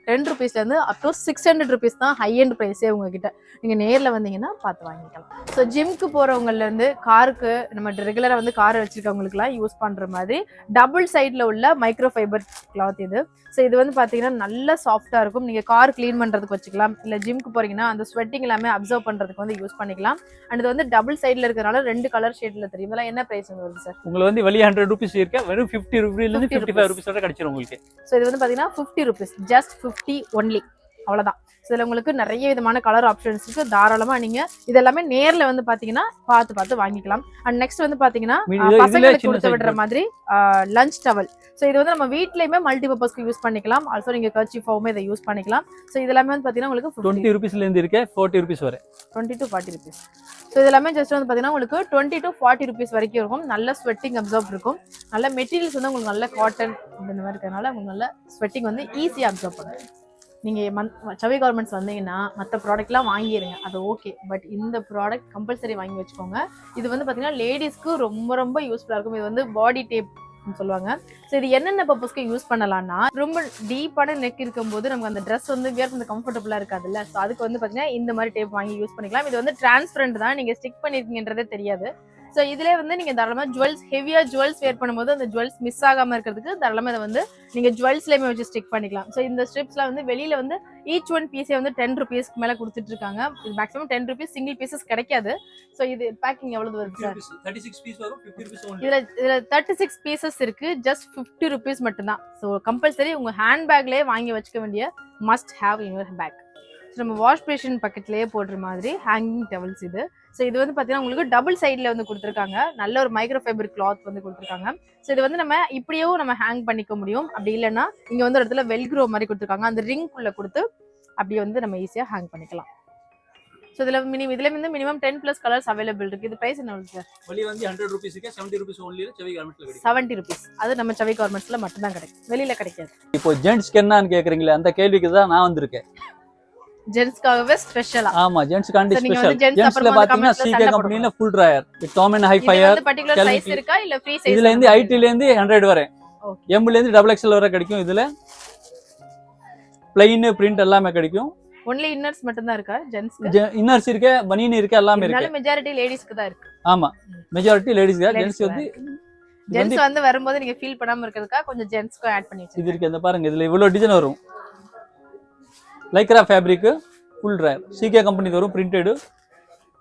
10 rupeesல இருந்து அப் டு 600 rupees தான் ஹை எண்ட் ப்ரைஸே உங்ககிட்ட. நீங்க நேர்ல வந்தீங்கன்னா பார்த்து வாங்கிக்கலாம். ஸோ ஜிம்க்கு போறவங்கல இருந்து காருக்கு, நம்ம ரெகுலரா வந்து கார் வச்சிருக்கவங்களுக்குலாம் யூஸ் பண்ற மாதிரி டபுள் சைட்ல உள்ள மைக்ரோ ஃபைபர் கிளாத் இது. ஸோ இது வந்து பாத்தீங்கன்னா நல்ல சாஃப்டா இருக்கும். நீங்க கார் கிளீன் பண்றதுக்கு வச்சுக்கலாம், இல்ல ஜிம்க்கு போறீங்கன்னா அந்த ஸ்வெட்டிங் எல்லாமே அப்சர்வ் பண்றதுக்கு வந்து யூஸ் பண்ணிக்கலாம். அண்ட் இது வந்து டபுள் சைட்ல இருக்கறனால 2 கலர் ஷேட்ல தெரியும். இதெல்லாம் என்ன பிரைஸ் வருது சார்? உங்களுக்கு வந்து வெளிய 100 rupees இருக்கு, வெறும் 50 rupeesல இருந்து 55 rupees வரை கிடைச்சிரும் உங்களுக்கு. ஸோ இது வந்து பாத்தீங்கன்னா 50 rupees, ஜஸ்ட் 50 only, அவ்வளவுதான். இதுல உங்களுக்கு நிறைய விதமான கலர் ஆப்ஷன்ஸ் இருக்கு. தாராளமா நீங்க இதெல்லாமே நேர்ல வந்து பாத்தீங்கன்னா பார்த்து வாங்கிக்கலாம். அண்ட் நெக்ஸ்ட் வந்து பாத்தீங்கன்னா பசங்களுக்கு கொடுத்து விடுற மாதிரி லஞ்ச் டவல். ஸோ இது வந்து நம்ம வீட்லயுமே மல்டி பர்பஸ்க்கு யூஸ் பண்ணிக்கலாம். ஆல்சோ நீங்க கர்ச்சீஃபாவுமே இதை யூஸ் பண்ணிக்கலாம். ஸோ இதெல்லாமே வந்து பாத்தீங்கன்னா உங்களுக்கு 20 rupeesல இருந்து இருக்கு 40 rupees வரை, 20 to 40 rupees. ஸோ இதெல்லாமே ஜஸ்ட் வந்து பாத்தீங்கன்னா உங்களுக்கு 20 to 40 rupees வரைக்கும் இருக்கும். நல்ல ஸ்வெட்டிங் அப்சர்வ் இருக்கும். நல்ல மெட்டீரியல்ஸ் வந்து உங்களுக்கு நல்ல காட்டன் இந்த மாதிரி இருக்கறனால உங்களுக்கு நல்ல ஸ்வெட்டிங் வந்து ஈஸியா அப்சர்வ் பண்ணும். நீங்க சவி கார்மெண்ட்ஸ் வந்தீங்கன்னா மற்ற ப்ராடக்ட்லாம் வாங்கிடுங்க, அது ஓகே. பட் இந்த ப்ராடக்ட் கம்பல்சரி வாங்கி வச்சுக்கோங்க. இது வந்து பாத்தீங்கன்னா லேடிஸ்க்கு ரொம்ப ரொம்ப யூஸ்ஃபுல்லா இருக்கும். இது வந்து பாடி டேப் சொல்லுவாங்க. ஸோ இது என்னென்ன பர்பஸ்க்கு யூஸ் பண்ணலாம்னா, ரொம்ப டீப்பான நெக் இருக்கும்போது நமக்கு அந்த ட்ரெஸ் வந்து வியர் பண்ண கம்ஃபர்டபுளா இருக்காதுல்ல. ஸோ அதுக்கு வந்து பாத்தீங்கன்னா இந்த மாதிரி டேப் வாங்கி யூஸ் பண்ணிக்கலாம். இது வந்து டிரான்ஸ்பரண்ட் தான், நீங்க ஸ்டிக் பண்ணிருக்கீங்கன்றதே தெரியாது. ஸோ இதுலேயே வந்து நீங்க தாராளமா ஜுவல்ஸ், ஹெவியா ஜுவல்ஸ் வேர் பண்ணும்போது அந்த ஜுவல்ஸ் மிஸ் ஆகாம இருக்கிறதுக்கு தாராளமா இதை வந்து நீங்க ஜுவல்ஸ்லயுமே வச்சு ஸ்டிக் பண்ணிக்கலாம். ஸோ இந்த ஸ்ட்ரிப்ஸ்லாம் வந்து வெளியில வந்து ஈச் ஒன் பீஸே வந்து 10 rupeesக்கு மேல கொடுத்துட்டு இருக்காங்க. இது மேக்ஸிமம் 10 rupees, சிங்கிள் பீசஸ் கிடைக்காது. ஸோ இது பேக்கிங் எவ்வளவு வருது சார்? 36 பீஸ் வரும், 50 rupees only. இதுல 36 பீசஸ் இருக்கு, ஜஸ்ட் 50 rupees மட்டும்தான். ஸோ கம்பல்சரி உங்க ஹேண்ட் பேக்லயே வாங்கி வச்சுக்க வேண்டிய must have in your bag. நம்ம வாஷ் பேஷன் பக்கெட்லயே போடுற மாதிரி ஹேங்கிங் டவல்ஸ் இது. ஸோ இது வந்து பார்த்தீங்கன்னா உங்களுக்கு டபுள் சைடில் வந்து கொடுத்துருக்காங்க. நல்ல ஒரு மைக்ரோ ஃபைபர் கிளாத் வந்து கொடுத்துருக்காங்க. ஸோ இது வந்து நம்ம இப்படியும் நம்ம ஹேங் பண்ணிக்க முடியும். அப்படி இல்லைன்னா இங்கே வந்து ஒரு இடத்துல வெல்க்ரோ மாதிரி கொடுத்துருக்காங்க, அந்த ரிங்குள்ளே கொடுத்து அப்படி வந்து நம்ம ஈஸியாக ஹேங் பண்ணிக்கலாம். ஸோ இதில் வந்து மினிமம் 10+ கலர்ஸ் அவைலபிள் இருக்கு. இது பிரைஸ் என்ன சார்? வெளிய வந்து 100 rupeesக்கு 70 rupees only சவி கார்மெண்ட்ஸ்ல கிடைக்கும். 70 rupees. அது நம்ம சவி கார்மெண்ட்ஸ்ல மட்டும் தான் கிடைக்கும், வெளியில கிடைக்காது. இப்போ ஜென்ட்ஸ்க்கு என்னன்னு கேக்குறீங்களா, அந்த கேள்விக்கு தான் நான் வந்திருக்கேன். ஜென்ட்ஸ்க்காகவே ஸ்பெஷலா? ஆமா, ஜென்ட்ஸ் காண்டி So, நீங்க ஸ்பெஷல். வந்து gents ஜென்ட்ஸ்ல அப்புறமா பாத்தீங்கன்னா comments ல CK சண்டை கம்பெனில full dryer, Tom and high இது ஃபயர், வந்து பர்టిక్యులர் சைஸ் இருக்கா இல்ல ஃப்ரீ சைஸ்? இதுல இருந்து 80 ல இருந்து 100 வரை, ஓகே. M ல இருந்து XXL வரை கிடைக்கும். இதுல பிளைன் பிரிண்ட் எல்லாமே கிடைக்கும். ஒன்லி இன்னர்ஸ் மட்டும் தான் இருக்கா ஜென்ட்ஸ்க்கு? இன்னர்ஸ் இருக்கு, பனியன் இருக்கு, எல்லாமே இருக்கு. இதனால மெஜாரிட்டி லேடிஸ்க்கு தான் இருக்கு. ஆமா, மெஜாரிட்டி லேடிஸ் தான். ஜென்ட்ஸ் வந்து ஜென்ட்ஸ் வந்து வரும்போது நீங்க ஃபீல் பண்ணாம இருக்கிறதுக்கா கொஞ்சம் ஜென்ட்ஸ்க்கு ஆட் பண்ணி இது வச்சிருக்கீங்க. இருக்கு. இந்த பாருங்க, இதுல இவ்வளவு டிசைன் வரும். Lycra fabric full dryer, CK company வரும்.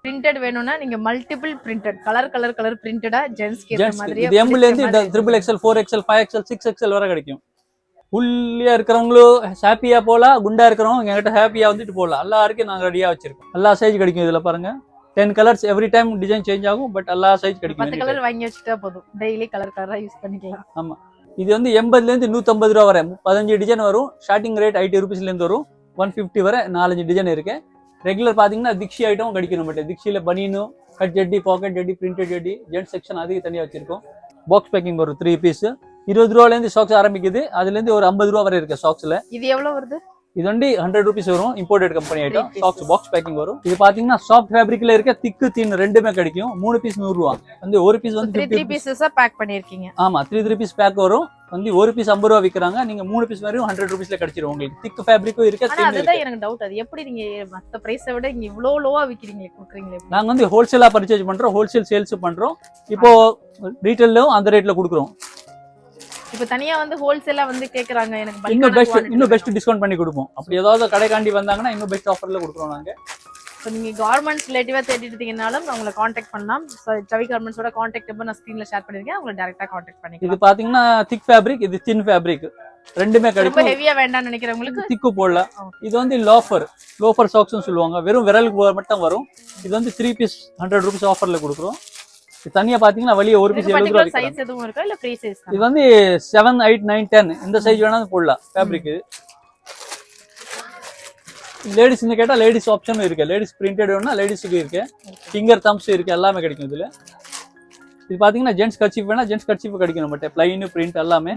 பிரிண்டட் வேணும்னா நீங்க மல்டிபிள் பிரிண்டட், கலர் பிரிண்டடா ஜென்ட்ஸ்க்கு ஏத்த மாதிரி. இது M ல இருந்து XXL, 4XL, 5XL, 6XL வரை கிடைக்கும். ஃபுல்லியா இருக்கிறவங்களும் ஹாப்பியா போலாம், குண்டா இருக்கிறவங்க என்கிட்ட ஹாப்பியா வந்துட்டு போகலாம். எல்லாருக்கும் நாங்க ரெடியா வச்சிருக்கோம். எல்லா சைஸ் கிடைக்கும். இதுல பாருங்க 10 colours, every time design change ஆகும், பட் எல்லா சைஸ் கிடைக்கும். 10 கலர் வாங்கி வச்சுட்டா போதும், டெய்லி கலரா யூஸ் பண்ணிக்கலாம். ஆமா, இது வந்து 80 ல இருந்து 150 ரூபா வரை 15 டிசைன் வரும். ஸ்டார்டிங் ரேட் 80 rupeesல இருந்து வரும், 150 வரை 4-5 டிசைன் இருக்கு. ரெகுலர் பாத்தீங்கன்னா திக்ஷி ஐட்டம் கிடைக்கும் நம்மகிட்ட. திக்ஷில பனியனும், கட் ஜட்டி, பாக்கெட் ஜட்டி, பிரிண்டட் ஜட்டி, ஜென்ட் செக்ஷன் அதுக்கு தனியா வச்சிருக்கோம். பாக்ஸ் பேக்கிங் வரும் 3 பீஸ். 20 ரூபாயில இருந்து சாக்ஸ் ஆரம்பிக்குது. அதுல இருந்து ஒரு 50 ரூபா வரை இருக்கு சாக்ஸ்ல. இது எவ்வளவு வருது? இது வந்து 100 rupees வரும். Imported company item. Socks box packing வரும். இது பாத்தீங்கன்னா சாஃப்ட் ஃபேப்ரிக்ல இருக்க திக்கு தீன் ரெண்டுமே கிடைக்கும். 3 பீஸ் 100 ரூபா. வந்து ஒரு பீஸ் வந்து 3 பீசஸா பேக் பண்ணிருக்கீங்க. ஆமா, 3 பீஸ் பேக் வரும். வந்து ஒரு பீஸ் 50 ரூபா விக்கிறாங்க. நீங்க 3 பீஸ் வரையும் 100 rupeesல கிடைச்சிரும் உங்களுக்கு. திக் ஃபேப்ரிக்கும் இருக்கு. ஆனா அதுதான் எனக்கு டவுட், அது எப்படி நீங்க மத்த பிரைஸை விட இங்க இவ்ளோ லோவா விக்கிறீங்களே, குடுக்குறீங்களே? நாங்க வந்து ஹோல்சேலா பர்ச்சேஸ் பண்றோம், ஹோல்சேல் சேல்ஸ் பண்றோம். இப்போ ரீட்டைல்லும் அந்த ரேட்ல கொடுக்குறோம். இப்போ தனியா வந்து ஹோல்சேலா வந்து கேக்குறாங்க, எனக்கு இன்னும் பெஸ்ட் டிஸ்கவுண்ட் பண்ணி கொடுப்போம். அப்படி ஏதாவது கடைக்காண்டி வந்தாங்கன்னா இன்னும் பெஸ்ட் ஆஃபர்ல கொடுக்குறோம் நாங்க. ஸோ நீங்க கார்மெண்ட்ஸ் ரிலேட்டிவா தேடிட்டு இருந்தீங்கனாலும் அவங்களை காண்டாக்ட் பண்ணலாம். சவி கார்மெண்ட்ஸோட காண்டாக்ட் நம்பர் நான் ஸ்கிரீன்ல ஷேர் பண்ணிருக்கேன், அவங்களை டைரக்டா காண்டாக்ட் பண்ணிக்கலாம். இது பாத்தீங்கன்னா திக் ஃபேப்ரிக், இது தின் ஃபேப்ரிக், ரெண்டுமே ரொம்ப கிடைக்கும். ஹெவியா வேண்டாம்னு நினைக்கிறவங்களுக்கு திக்கு போடலாம். இது வந்து லோஃபர் சாக்ஸ்னு சொல்லுவாங்க, வெறும் விரலுக்கு மட்டும் வரும். இது வந்து 3 பீஸ் 100 rupees ஆஃபர்ல கொடுக்குறோம். இது தனியா பாத்தீங்கன்னா வெளியே ஒரு பீஸ் 70 ரூபா. சைஸ் எதுவும் இருக்கா இல்ல ஃப்ரீ சைஸ்? இது வந்து 7, 8, 9, 10 இந்த சைஸ் வேணாலும் போடலாம். ஃபேப்ரிக் லேடிஸ் கேட்டா லேடிஸ் ஆப்ஷனும் இருக்கு. லேடிஸ் பிரிண்டட் வேணும்னா லேடிஸுக்கு இருக்கு. ஃபிங்கர் தம்ஸ் இருக்கு, எல்லாமே கிடைக்கும் இதுல. இது பாத்தீங்கன்னா ஜென்ட்ஸ் கர்ச்சீஃப் வேணா ஜென்ட்ஸ் கர்ச்சீஃப் கிடைக்கும் நம்மட்ட. பிளைன் பிரிண்ட் எல்லாமே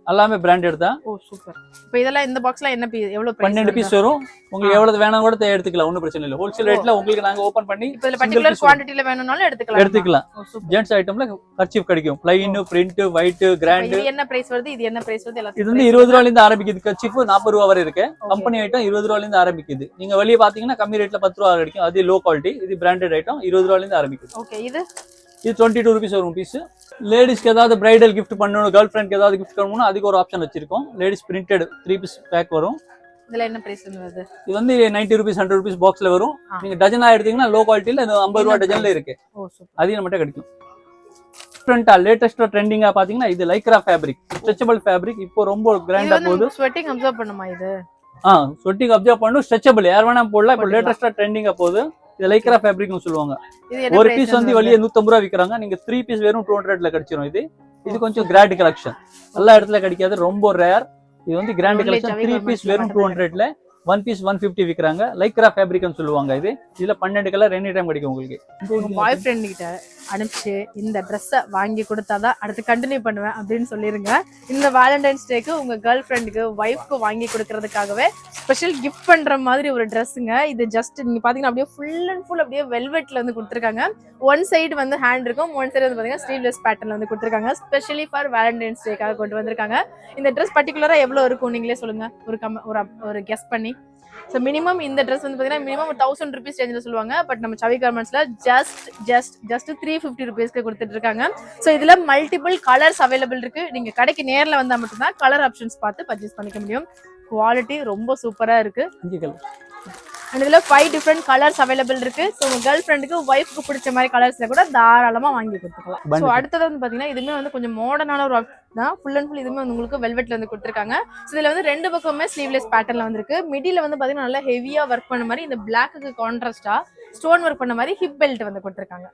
எல்லாமே பிராண்டட் தான். ஓ சூப்பர். இப்போ இதெல்லாம் இந்த பாக்ஸ்ல என்ன எவ்வளவு பிரைஸ்? 12 பீஸ் வரும். உங்களுக்கு எவ்வளவு வேணா கூட எடுத்துக்கலாம், ஒன்னும் பிரச்சனை இல்ல. ஹோல்சேல் ரேட்ல உங்களுக்கு நாங்க ஓபன் பண்ணி இப்போ இதுல பர்టిక్యులர் குவாண்டிட்டில வேணும்னாலும் எடுத்துக்கலாம். ஜென்ட்ஸ் ஐட்டம்ல கர்ச்சீஃப் கிடைக்கும். Plain, print, white, grand. இது என்ன பிரைஸ் வருது? இது என்ன பிரைஸ் வருது? இது வந்து 20 ரூபாயில இருந்து ஆரம்பிக்குது. கர்ச்சீஃப் 40 ரூபாய் வரை இருக்கு. கம்பெனி ஐட்டம் 20 ரூபாயில இருந்து ஆரம்பிக்குது. நீங்க வெளிய பாத்தீங்கன்னா கம்மி ரேட்ல 10 ரூபாய் கிடைக்கும். அது லோ குவாலிட்டி. இது பிராண்டட் ஐட்டம் 20 ரூபாயில இருந்து ஆரம்பிக்குது. ஓகே. இது 22 rupees வரும் பீஸ். லேடிஸ்க்கு ஏதாவது பிரைடல் கிஃப்ட் பண்ணணும், கேர்ள் ஃப்ரெண்ட்க்கு ஏதாவது கிஃப்ட் பண்ணணும்னா அதுக்கு ஒரு ஆப்ஷன் வச்சிருக்கோம். லேடிஸ் பிரிண்டட் 3 பீஸ் பேக் வரும். இதுல என்ன பிரைஸ் வருது? இது வந்து 90 rupees 100 rupees பாக்ஸ்ல வரும். நீங்க டஜனா எடுத்தீங்கன்னா லோ குவாலிட்டில 50 ரூபாய் டஜன்ல இருக்கு. ஓ சூப்பர். அது நம்மட்ட கிடைக்கும். டிஃபரண்டா லேட்டஸ்டா ட்ரெண்டிங்கா பாத்தீங்கன்னா இது லைக்ரா ஃபேப்ரிக், ஸ்ட்ரெச்சபிள் ஃபேப்ரிக். இப்போ ரொம்ப கிராண்டா போகுது. ஸ்வெட்டிங் அப்சர்வ் பண்ணுமா இது? ஸ்வெட்டிங் அப்சர்வ் பண்ணும், ஸ்ட்ரெச்சபிள் யார் வேணா போடலாம். இப்போ லேட்டஸ்டா ட்ரெண்டிங்கா போகுது. இது லைக்ரா ஃபேப்ரிக்னு சொல்லுவாங்க. ஒரு பீஸ் வந்து வெளியே 150 ரூபாய் விக்கிறாங்க. நீங்க 3 பீஸ் வெறும் 200ல கிடைச்சிரும். இது கொஞ்சம் கிராண்ட் கலெக்ஷன், எல்லா இடத்துல கிடைக்காது, ரொம்ப ரேர். இது வந்து கிராண்ட் கலெக்ஷன். 3 பீஸ் வெறும் 200ல, 1 பீஸ் 150 விக்கிறாங்க. லைக்ரா ஃபேப்ரிக்னு சொல்லுவாங்க. இதுல 12 கலர் எனி டைம் கிடைக்கும் உங்களுக்கு. பாய் ஃப்ரெண்ட் கிட்ட அனுப்பிச்சு இந்த ட்ரெஸ்ஸை வாங்கி கொடுத்தாதான் அடுத்து கண்டினியூ பண்ணுவேன் அப்படின்னு சொல்லிருங்க. இந்த வேலண்டைன்ஸ் டேக்கு உங்க கேர்ள் ஃப்ரெண்டுக்கு ஒய்ஃப்க்கு வாங்கி கொடுக்கறதுக்காகவே ஸ்பெஷல் கிஃப்ட் பண்ற மாதிரி ஒரு ட்ரெஸ்ஸுங்க. இது ஜஸ்ட் நீங்க பாத்தீங்கன்னா அப்படியே ஃபுல் அண்ட் ஃபுல் அப்படியே வெல்வெட்ல வந்து கொடுத்துருக்காங்க. ஒன் சைடு வந்து ஹேண்ட் இருக்கும், ஒன் சைடு வந்து பாத்தீங்கன்னா ஸ்லீவ்லெஸ் பேட்டர்ல வந்து கொடுத்துருக்காங்க. ஸ்பெஷலி ஃபார் வேலண்டைன்ஸ் டேக்காக கொண்டு வந்திருக்காங்க. இந்த ட்ரெஸ் பர்டிகுலரா எவ்வளவு இருக்கும் நீங்களே சொல்லுங்க, ஒரு கெஸ் பண்ணி. ஸோ மினிமம் இந்த ட்ரெஸ் வந்து பார்த்தீங்கன்னா மினிமம் 1000 rupees ரேஞ்சில் சொல்லுவாங்க. பட் நம்ம சவி கார்மெண்ட்ஸ்ல ஜஸ்ட் 350 rupeesக்கு கொடுத்துட்டு இருக்காங்க. ஸோ இதுல மல்டிபிள் கலர்ஸ் அவைலபிள் இருக்கு. நீங்க கடைக்கு நேரில் வந்தா மட்டும்தான் கலர் ஆப்ஷன்ஸ் பார்த்து பர்ச்சேஸ் பண்ணிக்க முடியும். குவாலிட்டி ரொம்ப சூப்பரா இருக்கு. அண்ட் இதுல 5 different கலர்ஸ் அவைலபிள் இருக்கு. ஸோ உங்க கேர்ள் ஃப்ரெண்டுக்கு ஒய்ஃப்க்கு பிடிச்ச மாதிரி கலர்ஸ்ல கூட தாராளமா வாங்கி கொடுத்துக்கலாம். ஸோ அடுத்தது வந்து பாத்தீங்கன்னா இதுவுமே வந்து கொஞ்சம் மாடர்னான ஒரு தான். ஃபுல் அண்ட் ஃபுல் இதுவுமே வந்து உங்களுக்கு வெல்வெட்ல வந்து கொடுத்துருக்காங்க. ஸோ இதுல வந்து 2 பக்கமே ஸ்லீவ்லெஸ் பேட்டர்ல வந்துருக்கு. மிடில வந்து பாத்தீங்கன்னா நல்லா ஹெவியா ஒர்க் பண்ண மாதிரி இந்த பிளாக்கு கான்ட்ராஸ்டா ஸ்டோன் ஒர்க் பண்ண மாதிரி ஹிப் பெல்ட் வந்து கொடுத்துருக்காங்க.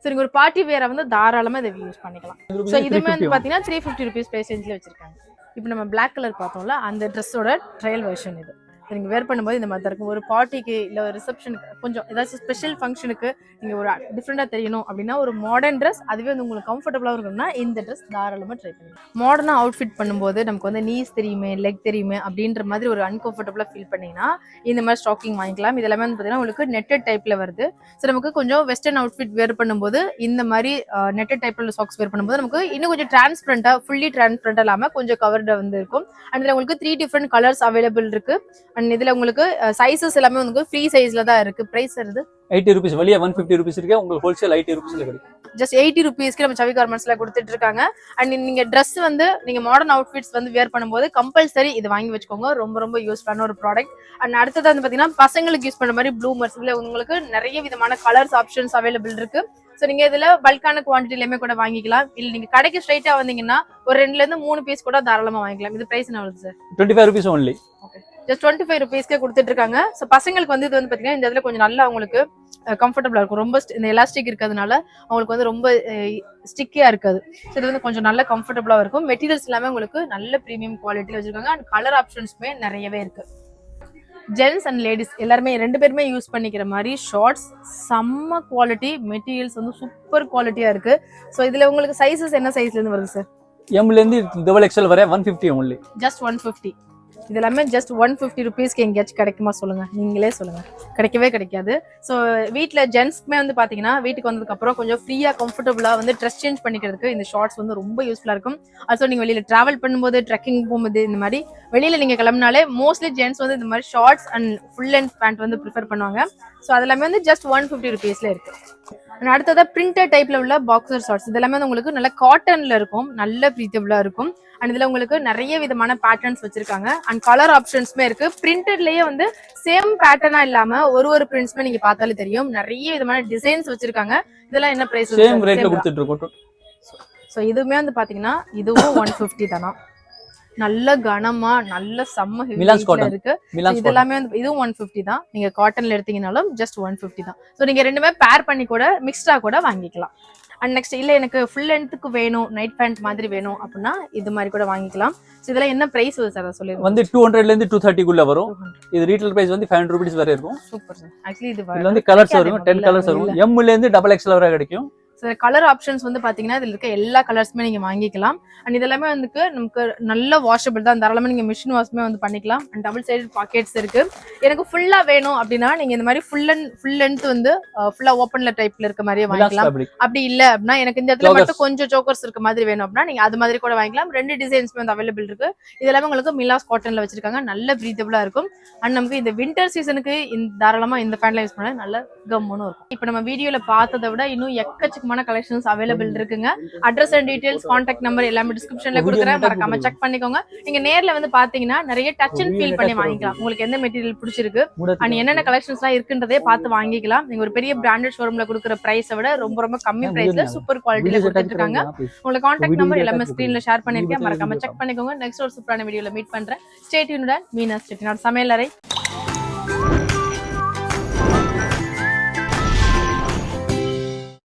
ஸோ நீங்க ஒரு பார்ட்டி வேற வந்து தாராளமா இதை யூஸ் பண்ணிக்கலாம். ஸோ இதுவுமே வந்து பாத்தீங்கன்னா 350 rupees பிரைஸ் ரேஞ்சில் வச்சிருக்காங்க. இப்போ நம்ம பிளாக் கலர் பார்த்தோம்ல அந்த ட்ரெஸ்ஸோட ட்ரையல் வெர்ஷன் இது. நீங்கள் வேர் பண்ணும்போது இந்த மாதிரி தான் இருக்கும். ஒரு பார்ட்டிக்கு இல்லை ஒரு ரிசப்ஷனுக்கு கொஞ்சம் ஏதாச்சும் ஸ்பெஷல் ஃபங்க்ஷனுக்கு நீங்கள் ஒரு டிஃப்ரெண்டாக தெரியணும் அப்படின்னா ஒரு மாடர்ன் ட்ரெஸ் அதுவே வந்து உங்களுக்கு கம்ஃபர்டபுளாக இருக்கணும்னா இந்த ட்ரெஸ் தாராளமாக ட்ரை பண்ணுங்க. மாடர்னாக அவுட்ஃபிட் பண்ணும்போது நமக்கு வந்து நீஸ் தெரியுமே லெக் தெரியுமே அப்படின்ற மாதிரி ஒரு அன்கம்ஃபர்டபுளாக ஃபீல் பண்ணிங்கன்னா இந்த மாதிரி ஸ்டாக்கிங் வாங்கிக்கலாம். இது எல்லாமே வந்து பார்த்தீங்கன்னா உங்களுக்கு நெட்டட் டைப்பில் வருது. ஸோ நமக்கு கொஞ்சம் வெஸ்டர்ன் அவுட்ஃபிட் வேர் பண்ணும்போது இந்த மாதிரி நெட்டட் டைப்பில் சாக்ஸ் வேர் பண்ணும்போது நமக்கு இன்னும் கொஞ்சம் டிரான்ஸ்பரண்டாக ஃபுல்லி டிரான்ஸ்பரண்டாக இல்லாமல் கொஞ்சம் கவர்டாக வந்து இருக்கும். அண்ட் இதில் உங்களுக்கு 3 different கலர்ஸ் அவைலபிள் இருக்கு. அண்ட் இதுல உங்களுக்கு சைஸஸ் எல்லாமே உங்களுக்கு ஃப்ரீ சைஸ்ல தான் இருக்கு. பிரைஸ் வருது 80 rupees, வெளிய 150 rupees இருக்கு. உங்களுக்கு ஹோல்சேல் 80 rupeesல கிடைக்கும். ஜஸ்ட் 80 rupeesக்கு நம்ம சவி கார்மெண்ட்ஸ்ல கொடுத்துட்டு இருக்காங்க. அண்ட் நீங்க ட்ரெஸ் வந்து நீங்க மாடர்ன் அவுட்ஃபிட்ஸ் வந்து வேர் பண்ணும்போது கம்பல்சரி இது வாங்கி வச்சுக்கோங்க. ரொம்ப ரொம்ப யூஸ்ஃபுல்லான ஒரு ப்ராடக்ட். அண்ட் அடுத்தது வந்து பாத்தீங்கன்னா பசங்களுக்கு யூஸ் பண்ண மாதிரி ப்ளூமர்ஸ் இதுல உங்களுக்கு நிறைய விதமான கலர்ஸ் ஆப்ஷன்ஸ் அவைலபிள் இருக்கு. ஸோ நீங்க இதுல பல்கான குவான்டிட்டிலுமே கூட வாங்கிக்கலாம். இல்ல நீங்க கடைக்கு ஸ்ட்ரைட்டா வந்தீங்கன்னா ஒரு 2ல இருந்து 3 பீஸ் கூட தாராளமா வாங்கிக்கலாம். இது பிரைஸ் என்ன வருது sir? 25 rupees only. Okay, just 25 rupeesக்கு கொடுத்துட்டு இருக்காங்க. ஸோ பசங்களுக்கு வந்து இது வந்து பாத்தீங்கன்னா இந்த இதுல கொஞ்சம் நல்லா உங்களுக்கு கம்ஃபர்டபுளா இருக்கும். ரொம்ப இந்த எலாஸ்டிக் இருக்கிறதுனால அவங்களுக்கு வந்து ரொம்ப ஸ்டிக்கியா இருக்காது. ஸோ இது வந்து கொஞ்சம் நல்ல கம்ஃபர்டபுளா இருக்கும். மெட்டீரியல்ஸ் எல்லாமே உங்களுக்கு நல்ல ப்ரீமியம் குவாலிட்டியில வச்சிருக்காங்க. அண்ட் கலர் ஆப்ஷன்ஸுமே நிறையவே இருக்கு. ஜென்ஸ் அண்ட் லேடிஸ் எல்லாருமே 2 பேருமே யூஸ் பண்ணிக்கிற மாதிரி ஷார்ட்ஸ் செம்ம குவாலிட்டி. மெட்டீரியல்ஸ் வந்து சூப்பர் குவாலிட்டியா இருக்கு. ஸோ இதுல உங்களுக்கு சைஸஸ் என்ன சைஸ்ல இருந்து வருது சார்? எம்ல இருந்து டபுள் எக்ஸ்எல் வரை 150 only. ஜஸ்ட் 150. இது எல்லாமே ஜஸ்ட் 150 rupeesக்கு எங்கேயாச்சும் கிடைக்குமா சொல்லுங்க, நீங்களே சொல்லுங்க. கிடைக்கவே கிடைக்காது. ஸோ வீட்டில் ஜென்ஸ்க்குமே வந்து பார்த்தீங்கன்னா வீட்டுக்கு வந்ததுக்கு அப்புறம் கொஞ்சம் ஃப்ரீயாக கம்ஃபர்டபுளாக வந்து ட்ரெஸ் சேஞ்ச் பண்ணிக்கிறதுக்கு இந்த ஷார்ட்ஸ் வந்து ரொம்ப யூஸ்ஃபுல்லாக இருக்கும். ஆல்சோ நீங்கள் வெளியில் ட்ராவல் பண்ணும்போது ட்ரெக்கிங் போகும்போது இந்த மாதிரி வெளியில் நீங்கள் கிளம்பினாலே மோஸ்ட்லி ஜென்ஸ் வந்து இந்த மாதிரி shorts and full length pant வந்து ப்ரிஃபர் பண்ணுவாங்க. ஸோ அது எல்லாமே வந்து ஜஸ்ட் 150 rupeesல இருக்கு. அடுத்ததாக பிரிண்டட் டைப்ல உள்ள பாக்ஸர் ஷார்ட்ஸ் இது எல்லாமே வந்து உங்களுக்கு நல்ல காட்டன்ல இருக்கும், நல்ல ப்ரீத்தபிளா இருக்கும். அண்ட் இதுல உங்களுக்கு நிறைய விதமான பேட்டர்ன்ஸ் வச்சிருக்காங்க. அண்ட் கலர் ஆப்ஷன்ஸ்மே இருக்கு. பிரிண்டட்லயே வந்து சேம் பேட்டர்னா இல்லாம ஒரு பிரிண்ட்ஸ்மே நீங்க பார்த்தாலே தெரியும். நிறைய விதமான டிசைன்ஸ் வச்சிருக்காங்க. இதெல்லாம் என்ன பிரைஸ்? சேம் ரேட்ல கொடுத்துட்டு இருக்கோம். சோ இதுவுமே வந்து பாத்தீங்கன்னா இதுவும் 150 தானா. நல்ல கனமா நல்ல செம்ம ஹெவியா இருக்கு. இது எல்லாமே வந்து இதுவும் 150 தான். நீங்க காட்டன்ல எடுத்தீங்கனாலும் ஜஸ்ட் 150 தான். சோ நீங்க ரெண்டுமே பேர் பண்ணி கூட மிக்ஸ்டா கூட வாங்கிக்கலாம். அண்ட் நெக்ஸ்ட் இல்ல எனக்கு ஃபுல் லென்த்துக்கு வேணும், நைட் பேண்ட் மாதிரி வேணும் அப்படின்னா இது மாதிரி கூட வாங்கிக்கலாம். ஸோ இதெல்லாம் என்ன பிரைஸ் வருது சார் சொல்லுங்க? வந்து 200ல இருந்து 230 குள்ள வரும். இது ரீட்டைல் பிரைஸ் வந்து 500 rupees வரை இருக்கும். Super sir. ஆக்சுவலி இது வந்து கலர்ஸ் வரும், 10 கலர்ஸ் வரும். எம்ல இருந்து டபுள் எக்ஸ்எல் வரை கிடைக்கும். ஸோ கலர் ஆப்ஷன்ஸ் வந்து பாத்தீங்கன்னா இதுல இருக்க எல்லா கலர்ஸுமே நீங்க வாங்கிக்கலாம். அண்ட் இதெல்லாமே வந்து நமக்கு நல்ல வாஷபிள் தான். தாராளமா நீங்க மிஷின் வாஷ்மே வந்து பண்ணிக்கலாம். அண்ட் டபுள் சைடு பாக்கெட்ஸ் இருக்கு. எனக்கு ஃபுல்லா வேணும் அப்படின்னா நீங்க இந்த மாதிரி ஃபுல் லென்த் வந்து ஃபுல்லா ஓப்பன்ல டைப்ல இருக்க மாதிரியே வாங்கிக்கலாம். அப்படி இல்ல அப்படின்னா எனக்கு இந்த இடத்துல மட்டும் கொஞ்சம் ஜோக்கர்ஸ் இருக்க மாதிரி வேணும் அப்படின்னா நீங்க அது மாதிரி கூட வாங்கிக்கலாம். 2 டிசைன்ஸ்மே வந்து அவைலபிள் இருக்கு. இது எல்லாமே உங்களுக்கு மிலாஸ் காட்டன்ல வச்சிருக்காங்க. நல்ல பிரீத்தபிளா இருக்கும். அண்ட் நமக்கு இந்த வின்டர் சீசனுக்கு தாராளமா இந்த ஃபேன்ல யூஸ் பண்ண நல்ல கம்முன்னு இருக்கும். இப்போ நம்ம வீடியோல பார்த்ததை விட இன்னும் எக்கச்சக்கமான கலெக்ஷன்ஸ் அவைலபிள் இருக்குங்க. Address and details, contact number எல்லாமே டிஸ்கிரிப்ஷன்ல கொடுக்குறேன். மறக்காம செக் பண்ணிக்கோங்க. நீங்க நேர்ல வந்து பாத்தீங்கன்னா நிறைய டச் அண்ட் ஃபீல் பண்ணி வாங்கிக்கலாம். உங்களுக்கு எந்த மெட்டீரியல் பிடிச்சிருக்கு அண்ட் என்னென்ன கலெக்ஷன்ஸ்லாம் இருக்குன்றதே பார்த்து வாங்கிக்கலாம். நீங்க ஒரு பெரிய பிராண்டட் ஷோரூம்ல கொடுக்குற பிரைஸை விட ரொம்ப ரொம்ப கம்மி பிரைஸ்ல சூப்பர் குவாலிட்டியில கொடுத்துட்டு இருக்காங்க. உங்களுக்கு கான்டாக்ட் நம்பர் எல்லாமே ஸ்கிரீன்ல ஷேர் பண்ணிருக்கேன். மறக்காம செக் பண்ணிக்கோங்க. நெக்ஸ்ட் ஒரு சூப்பரான வீடியோல மீட் பண்றேன். Stay tuned. மீனா செட்டிநாடு சமையலறை.